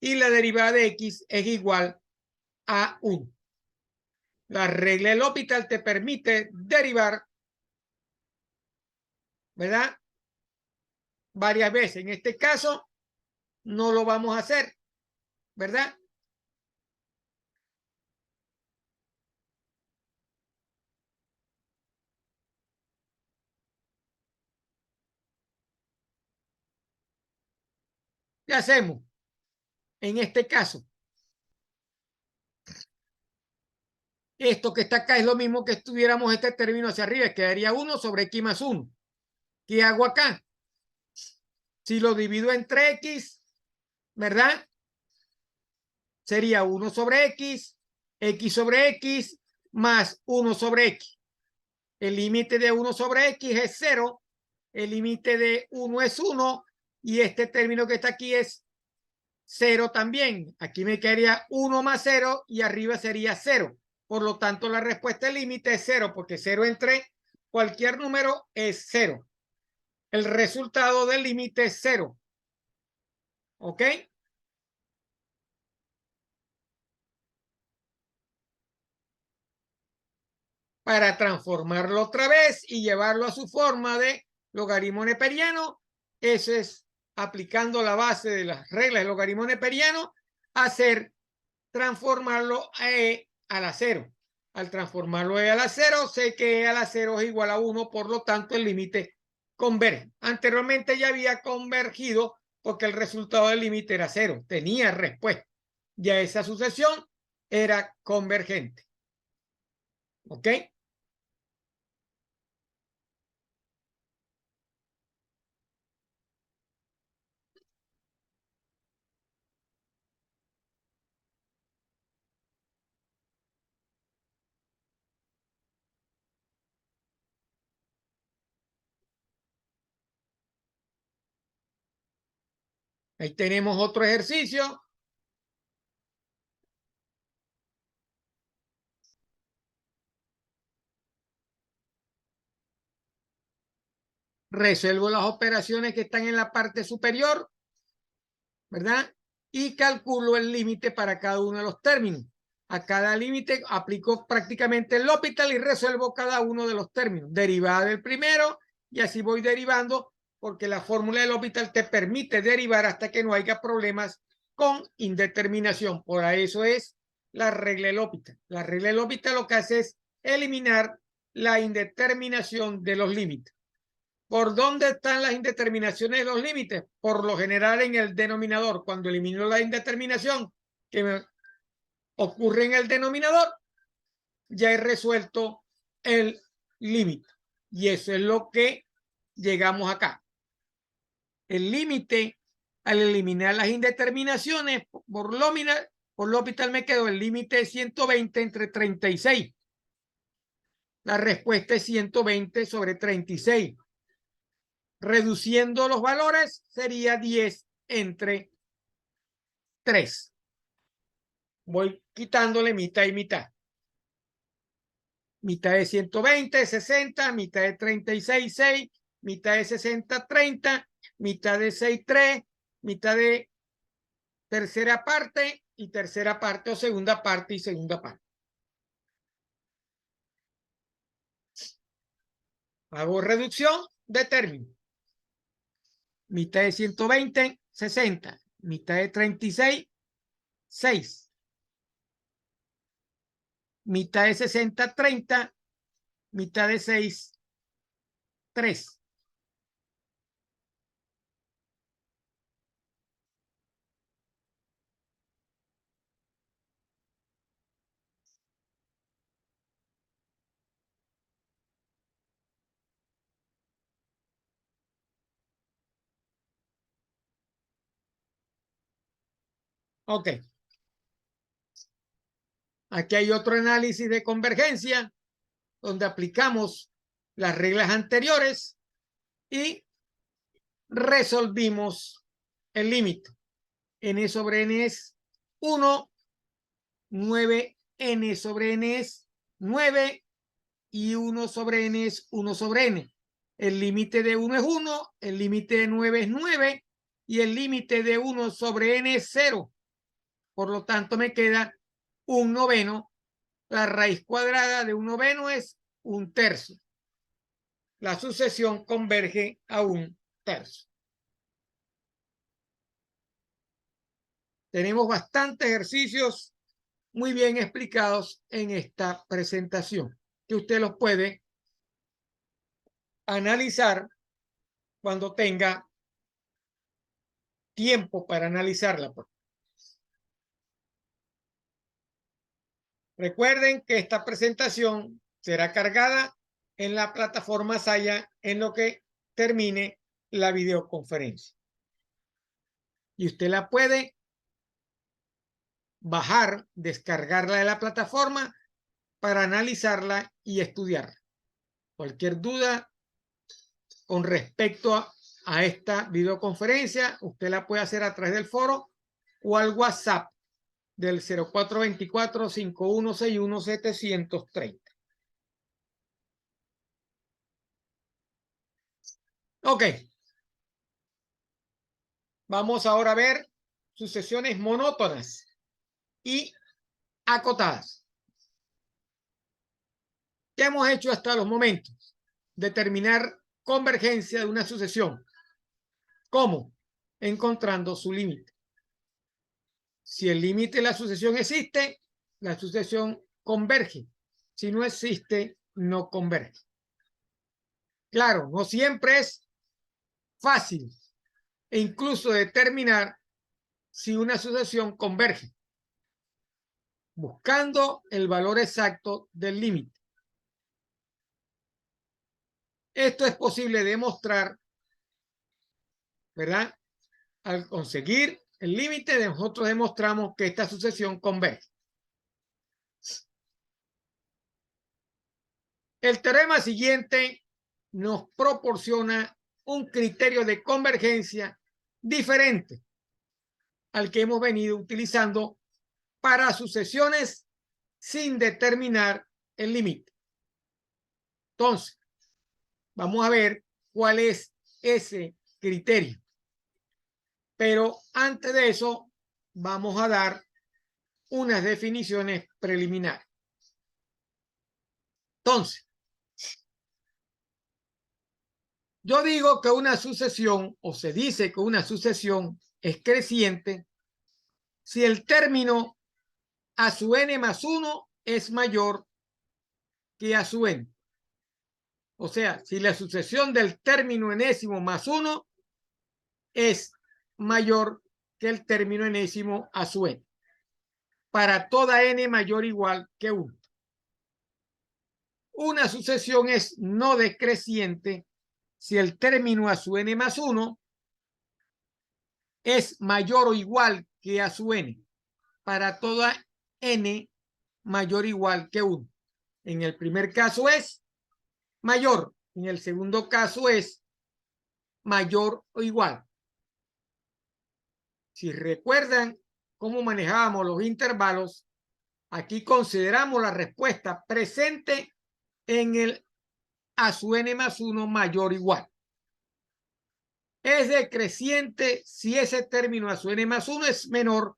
Y la derivada de x es igual a 1. La regla del L'Hopital te permite derivar, ¿verdad?, varias veces. En este caso no lo vamos a hacer, ¿verdad? ¿Qué hacemos? En este caso, esto que está acá es lo mismo que estuviéramos este término hacia arriba, quedaría 1 sobre x más 1. ¿Qué hago acá? Si lo divido entre x, ¿verdad? Sería 1 sobre x sobre x, más 1 sobre x. El límite de 1 sobre x es 0, el límite de 1 es 1, y este término que está aquí es 0 también. Aquí me quedaría 1 más 0 y arriba sería 0. Por lo tanto, la respuesta del límite es 0, porque 0 entre cualquier número es 0. El resultado del límite es 0. ¿Ok? Para transformarlo otra vez y llevarlo a su forma de logaritmo neperiano, eso es aplicando la base de las reglas del logaritmo neperiano, hacer transformarlo a e a la 0. Al transformarlo a la 0, sé que e a la 0 es igual a 1, por lo tanto el límite converge. Anteriormente ya había convergido porque el resultado del límite era 0, tenía respuesta. Ya esa sucesión era convergente. ¿Ok? Ahí tenemos otro ejercicio. Resuelvo las operaciones que están en la parte superior, ¿verdad? Y calculo el límite para cada uno de los términos. A cada límite aplico prácticamente el L'Hopital y resuelvo cada uno de los términos. Derivada del primero, y así voy derivando, porque la fórmula del L'Hopital te permite derivar hasta que no haya problemas con indeterminación. Por eso es la regla del L'Hopital. La regla del L'Hopital lo que hace es eliminar la indeterminación de los límites. ¿Por dónde están las indeterminaciones de los límites? Por lo general en el denominador. Cuando elimino la indeterminación que ocurre en el denominador, ya he resuelto el límite. Y eso es lo que llegamos acá. El límite, al eliminar las indeterminaciones, por L'Hopital me quedó el límite de 120 entre 36. La respuesta es 120 sobre 36. Reduciendo los valores sería 10 entre 3. Voy quitándole mitad y mitad. Mitad de 120, 60, mitad de 36, 6, mitad de 60, 30, mitad de 6, 3, mitad de tercera parte y tercera parte o segunda parte y segunda parte. Hago reducción de término. Mitad de 120, 60. Mitad de 36, 6. Mitad de 60, 30. Mitad de 6, 3. Ok. Aquí hay otro análisis de convergencia donde aplicamos las reglas anteriores y resolvimos el límite. N sobre N es 1, 9, N sobre N es 9 y 1 sobre N es 1 sobre N. El límite de 1 es 1, el límite de 9 es 9 y el límite de 1 sobre N es 0. Por lo tanto, me queda un noveno. La raíz cuadrada de un noveno es un tercio. La sucesión converge a un tercio. Tenemos bastantes ejercicios muy bien explicados en esta presentación, que usted los puede analizar cuando tenga tiempo para analizarla. Recuerden que esta presentación será cargada en la plataforma Saya en lo que termine la videoconferencia. Y usted la puede bajar, descargarla de la plataforma para analizarla y estudiarla. Cualquier duda con respecto a esta videoconferencia, usted la puede hacer a través del foro o al WhatsApp del 0424-5161-730. Ok. Vamos ahora a ver sucesiones monótonas y acotadas. ¿Qué hemos hecho hasta los momentos? Determinar convergencia de una sucesión. ¿Cómo? Encontrando su límite. Si el límite de la sucesión existe, la sucesión converge. Si no existe, no converge. Claro, no siempre es fácil e incluso determinar si una sucesión converge, buscando el valor exacto del límite. Esto es posible demostrar, ¿verdad? Al conseguir el límite, nosotros demostramos que esta sucesión converge. El teorema siguiente nos proporciona un criterio de convergencia diferente al que hemos venido utilizando para sucesiones sin determinar el límite. Entonces, vamos a ver cuál es ese criterio. Pero antes de eso, vamos a dar unas definiciones preliminares. Entonces, yo digo que una sucesión, o se dice que una sucesión es creciente si el término a su n más 1 es mayor que a su n. O sea, si la sucesión del término enésimo más 1 es mayor que el término enésimo a su n. Para toda n mayor o igual que 1. Una sucesión es no decreciente si el término a su n más 1 es mayor o igual que a su n. Para toda n mayor o igual que 1. En el primer caso es mayor. En el segundo caso es mayor o igual. Si recuerdan cómo manejábamos los intervalos, aquí consideramos la respuesta presente en el a su n más 1 mayor o igual. Es decreciente si ese término a su n más 1 es menor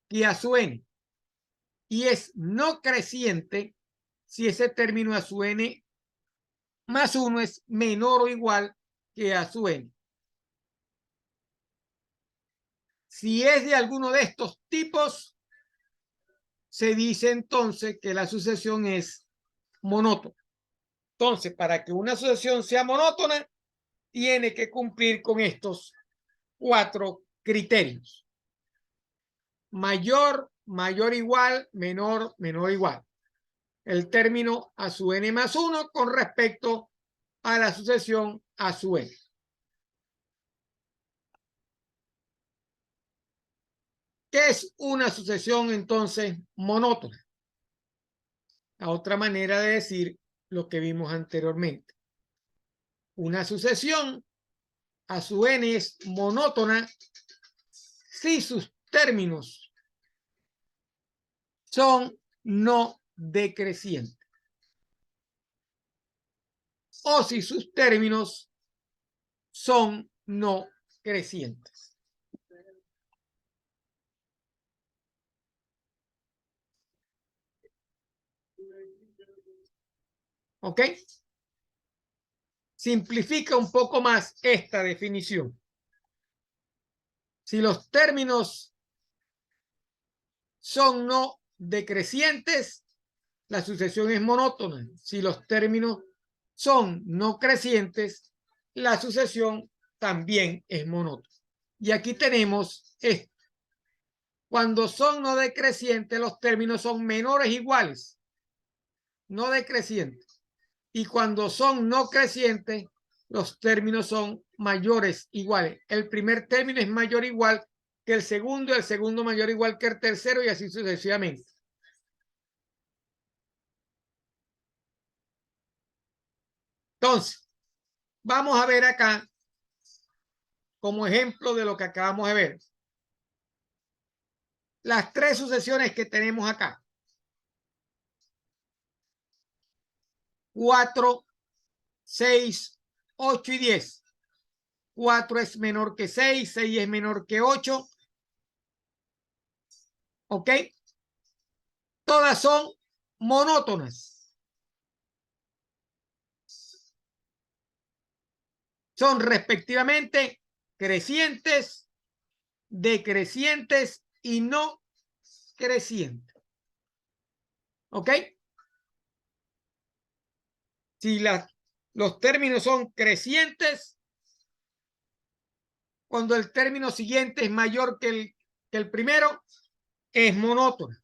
que a su n. Y es no creciente si ese término a su n más 1 es menor o igual que a su n. Si es de alguno de estos tipos, se dice entonces que la sucesión es monótona. Entonces, para que una sucesión sea monótona, tiene que cumplir con estos 4 criterios. Mayor, mayor igual, menor, menor igual. El término a su n más 1 con respecto a la sucesión a su n. ¿Qué es una sucesión entonces monótona? La otra manera de decir lo que vimos anteriormente. Una sucesión a su n es monótona si sus términos son no decrecientes o si sus términos son no crecientes. ¿Ok? Simplifica un poco más esta definición. Si los términos son no decrecientes, la sucesión es monótona. Si los términos son no crecientes, la sucesión también es monótona. Y aquí tenemos esto. Cuando son no decrecientes, los términos son menores o iguales. No decrecientes. Y cuando son no crecientes, los términos son mayores iguales. El primer término es mayor o igual que el segundo mayor o igual que el tercero y así sucesivamente. Entonces, vamos a ver acá como ejemplo de lo que acabamos de ver. Las tres sucesiones que tenemos acá. 4, 6, 8 y 10. 4 es menor que 6, 6 es menor que 8. ¿Ok? Todas son monótonas. Son respectivamente crecientes, decrecientes y no crecientes. ¿Ok? Si los términos son crecientes, cuando el término siguiente es mayor que el primero, es monótono.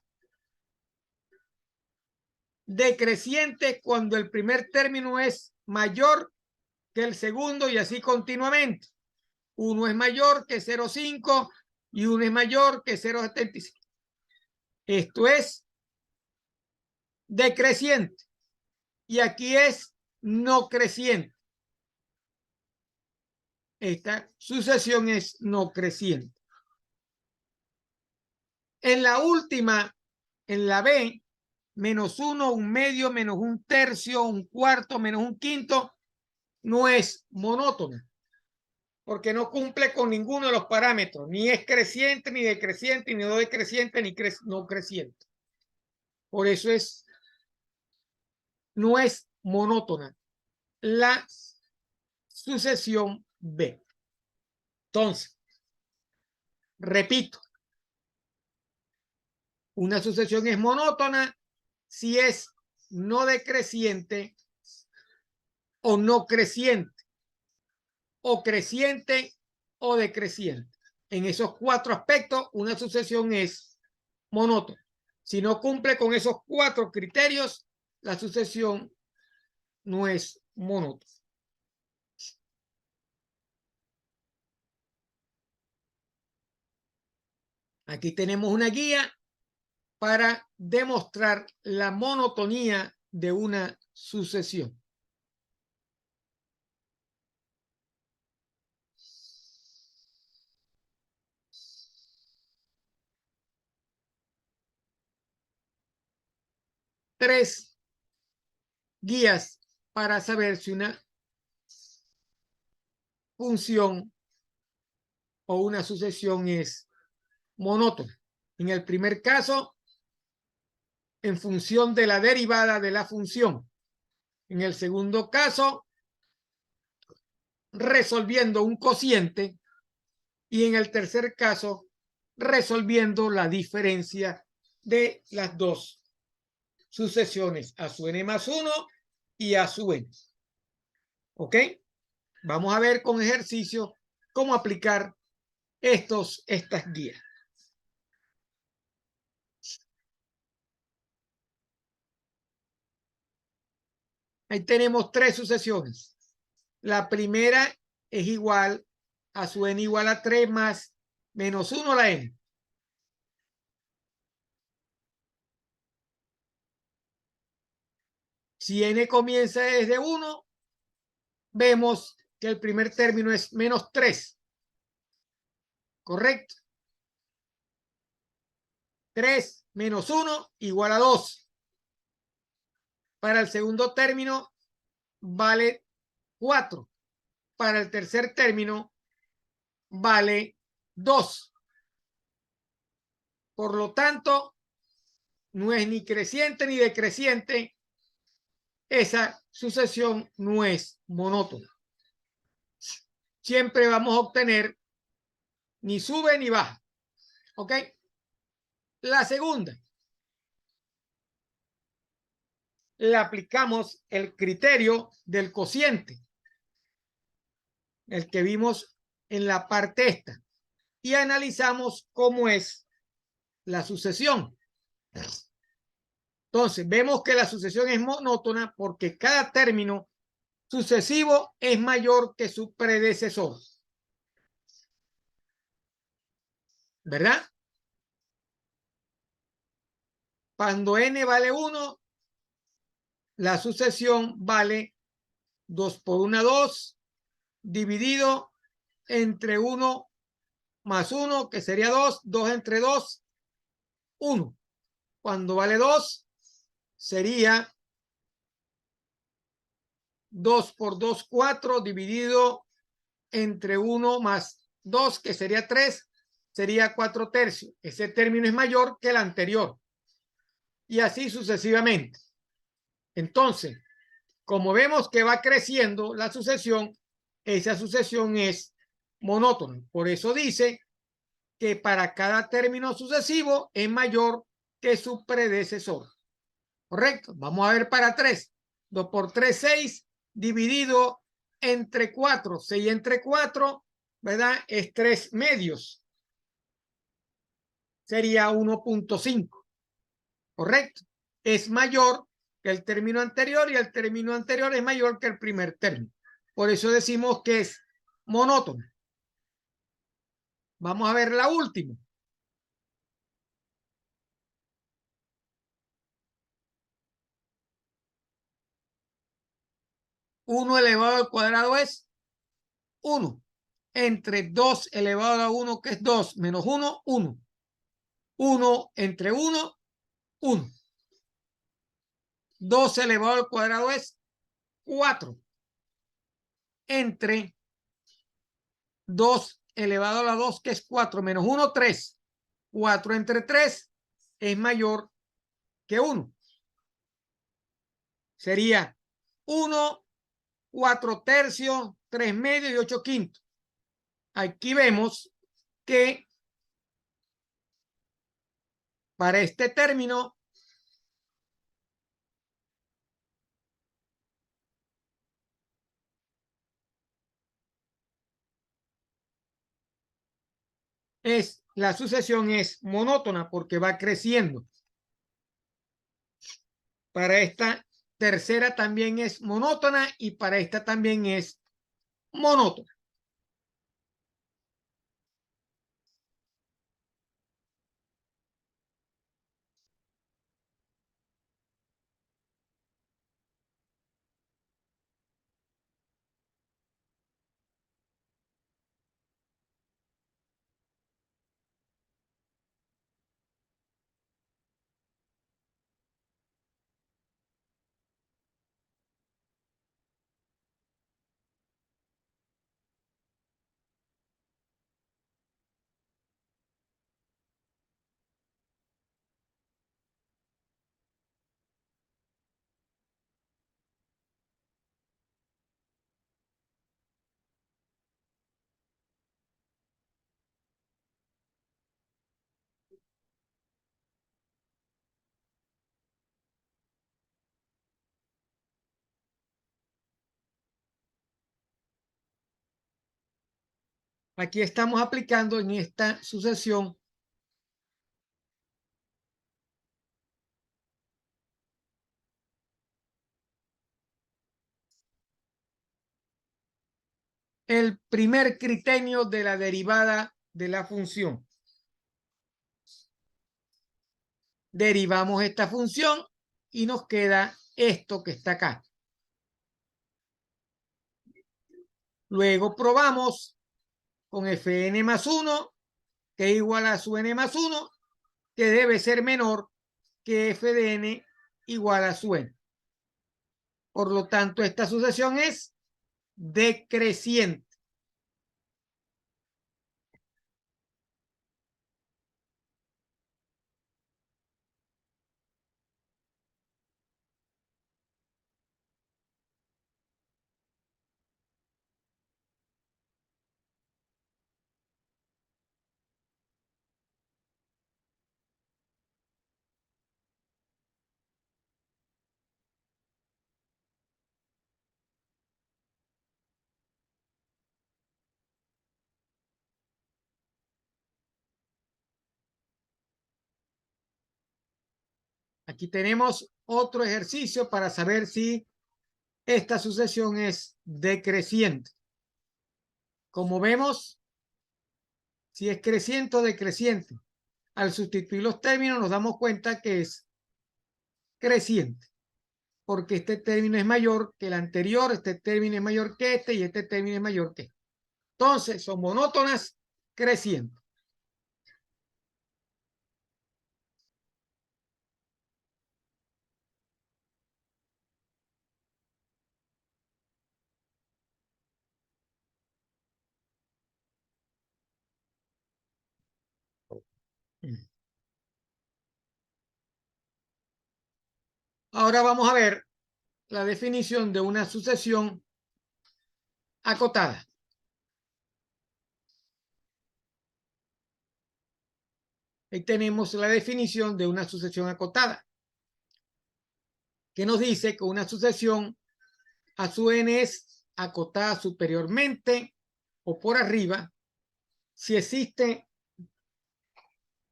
Decreciente cuando el primer término es mayor que el segundo y así continuamente. Uno es mayor que 0,5 y uno es mayor que 0,75. Esto es decreciente y aquí es no creciente. Esta sucesión es no creciente. En la última, en la B, menos 1, un medio, menos un tercio, un cuarto, menos un quinto, no es monótona, porque no cumple con ninguno de los parámetros, ni es creciente, ni decreciente, ni no decreciente, ni no creciente. Por eso no es monótona la sucesión B. Entonces, repito, una sucesión es monótona si es no decreciente o no creciente, o creciente o decreciente. En esos cuatro aspectos, una sucesión es monótona. Si no cumple con esos cuatro criterios, la sucesión no es monótona. Aquí tenemos una guía para demostrar la monotonía de una sucesión. Tres guías para saber si una función o una sucesión es monótona. En el primer caso, en función de la derivada de la función. En el segundo caso, resolviendo un cociente. Y en el tercer caso, resolviendo la diferencia de las dos sucesiones, a su n más 1 y a su n. ¿Ok? Vamos a ver con ejercicio cómo aplicar estas guías. Ahí tenemos tres sucesiones. La primera es igual a su n igual a 3 más menos 1 la n. Si n comienza desde 1, vemos que el primer término es menos 3. ¿Correcto? 3 menos 1 igual a 2. Para el segundo término vale 4. Para el tercer término vale 2. Por lo tanto, no es ni creciente ni decreciente. Esa sucesión no es monótona. Siempre vamos a obtener ni sube ni baja. ¿Ok? La segunda, le aplicamos el criterio del cociente, el que vimos en la parte esta. y analizamos cómo es la sucesión. Entonces, vemos que la sucesión es monótona porque cada término sucesivo es mayor que su predecesor. ¿Verdad? Cuando n vale 1, la sucesión vale 2 por 1, 2, dividido entre 1 más 1, que sería 2, 2 entre 2, 1. Cuando vale 2, sería 2 por 2, 4, dividido entre 1 más 2, que sería 3, sería 4 tercios. Ese término es mayor que el anterior. Y así sucesivamente. Entonces, como vemos que va creciendo la sucesión, esa sucesión es monótona. Por eso dice que para cada término sucesivo es mayor que su predecesor. ¿Correcto? Vamos a ver para 3. 2 por 3, 6, dividido entre 4. 6 entre 4, ¿verdad? Es 3 medios. Sería 1.5. ¿Correcto? Es mayor que el término anterior y el término anterior es mayor que el primer término. Por eso decimos que es monótono. Vamos a ver la última. 1 elevado al cuadrado es 1. Entre 2 elevado a 1, que es 2, menos 1, 1. 1 entre 1, 1. 2 elevado al cuadrado es 4. Entre 2 elevado a la 2, que es 4, menos 1, 3. 4 entre 3 es mayor que 1. Sería 1, 4 tercios, 3 medios y 8 quintos. Aquí vemos que para este término la sucesión es monótona porque va creciendo. Para esta tercera también es monótona y para esta también es monótona. Aquí estamos aplicando en esta sucesión el primer criterio de la derivada de la función. Derivamos esta función y nos queda esto que está acá. Luego probamos con fn más 1, que es igual a su n más 1, que debe ser menor que f de n igual a su n. Por lo tanto, esta sucesión es decreciente. Aquí tenemos otro ejercicio para saber si esta sucesión es decreciente. Como vemos, si es creciente o decreciente, al sustituir los términos nos damos cuenta que es creciente, porque este término es mayor que el anterior, este término es mayor que este y este término es mayor que este. Entonces, son monótonas crecientes. Ahora vamos a ver la definición de una sucesión acotada. Ahí tenemos la definición de una sucesión acotada, que nos dice que una sucesión a su n es acotada superiormente o por arriba si existe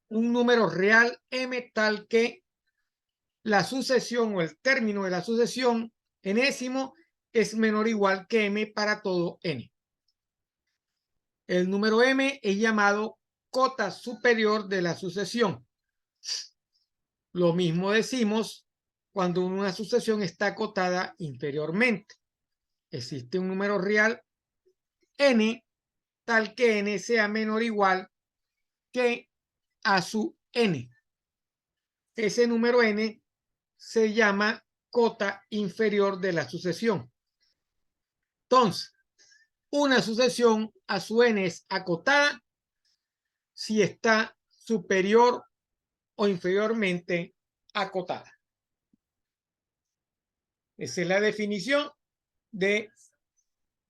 un número real m tal que la sucesión o el término de la sucesión enésimo es menor o igual que m para todo n. El número m es llamado cota superior de la sucesión. Lo mismo decimos cuando una sucesión está acotada inferiormente. Existe un número real n tal que n sea menor o igual que a su n. Ese número n se llama cota inferior de la sucesión. Entonces, una sucesión a su n es acotada si está superior o inferiormente acotada. Esa es la definición de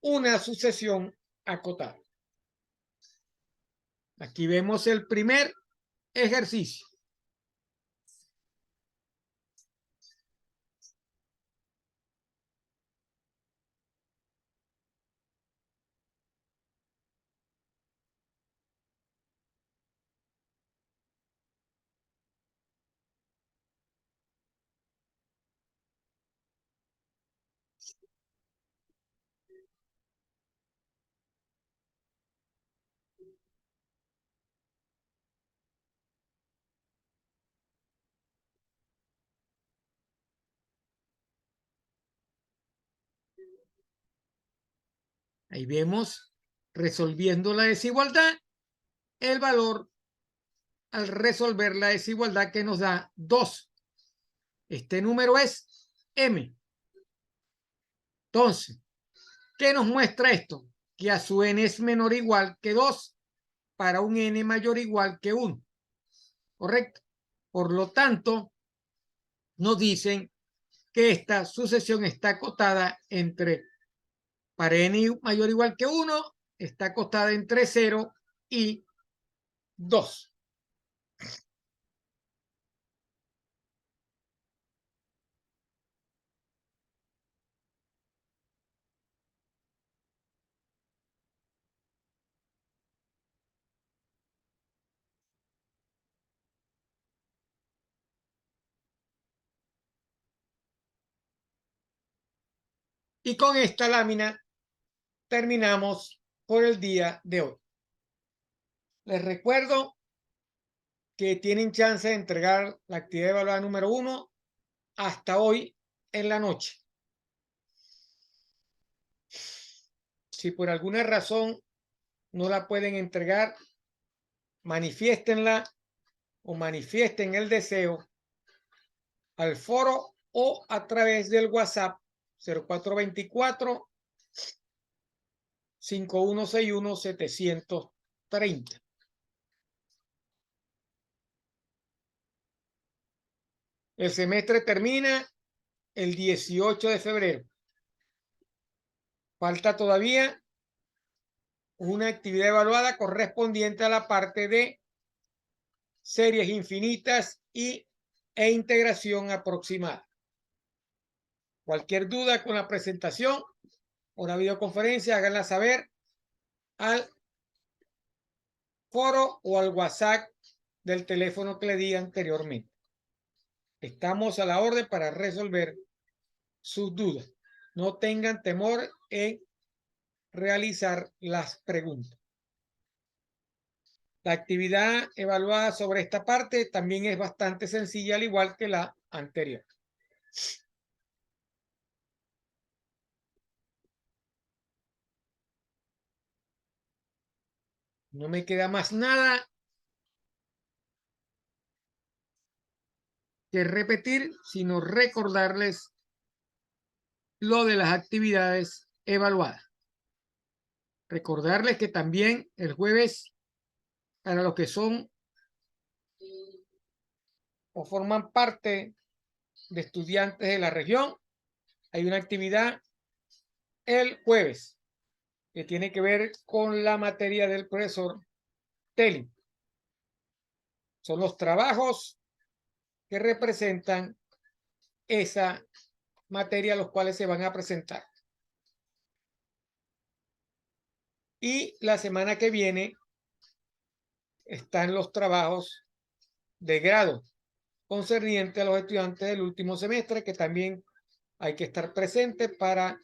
una sucesión acotada. Aquí vemos el primer ejercicio. Ahí vemos, resolviendo la desigualdad, el valor al resolver la desigualdad que nos da 2. Este número es m. Entonces, ¿qué nos muestra esto? Que a su n es menor o igual que 2 para un n mayor o igual que 1. ¿Correcto? Por lo tanto, nos dicen que esta sucesión está acotada entre, para n mayor o igual que 1, está acotada entre 0 y 2. Y con esta lámina terminamos por el día de hoy. Les recuerdo que tienen chance de entregar la actividad evaluada número 1 hasta hoy en la noche. Si por alguna razón no la pueden entregar, manifiéstenla o manifiesten el deseo al foro o a través del WhatsApp 0424 5161 730. El semestre termina el 18 de febrero. Falta todavía una actividad evaluada correspondiente a la parte de series infinitas e integración aproximada. Cualquier duda con la presentación o la videoconferencia, háganla saber al foro o al WhatsApp del teléfono que le di anteriormente. Estamos a la orden para resolver sus dudas. No tengan temor en realizar las preguntas. La actividad evaluada sobre esta parte también es bastante sencilla, al igual que la anterior. No me queda más nada que repetir, sino recordarles lo de las actividades evaluadas. Recordarles que también el jueves, para los que son o forman parte de estudiantes de la región, hay una actividad el jueves que tiene que ver con la materia del profesor Telly. Son los trabajos que representan esa materia, los cuales se van a presentar. Y la semana que viene están los trabajos de grado concerniente a los estudiantes del último semestre, que también hay que estar presentes para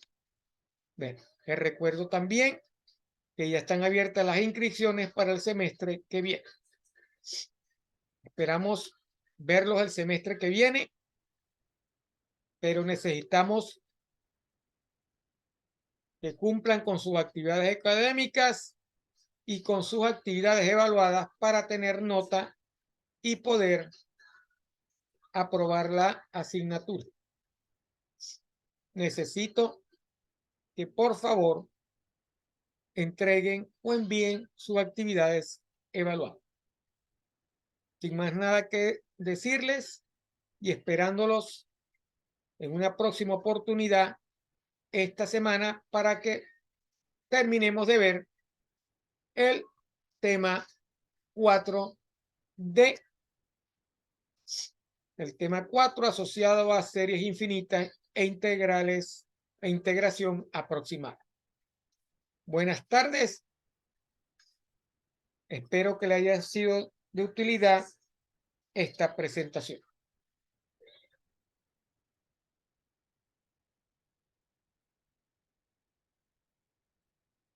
ver. Les recuerdo también que ya están abiertas las inscripciones para el semestre que viene. Esperamos verlos el semestre que viene, pero necesitamos que cumplan con sus actividades académicas y con sus actividades evaluadas para tener nota y poder aprobar la asignatura. Necesito que por favor entreguen o envíen sus actividades evaluadas. Sin más nada que decirles y esperándolos en una próxima oportunidad esta semana para que terminemos de ver el tema 4D. El tema 4 asociado a series infinitas e integrales e integración aproximada. Buenas tardes. Espero que le haya sido de utilidad esta presentación.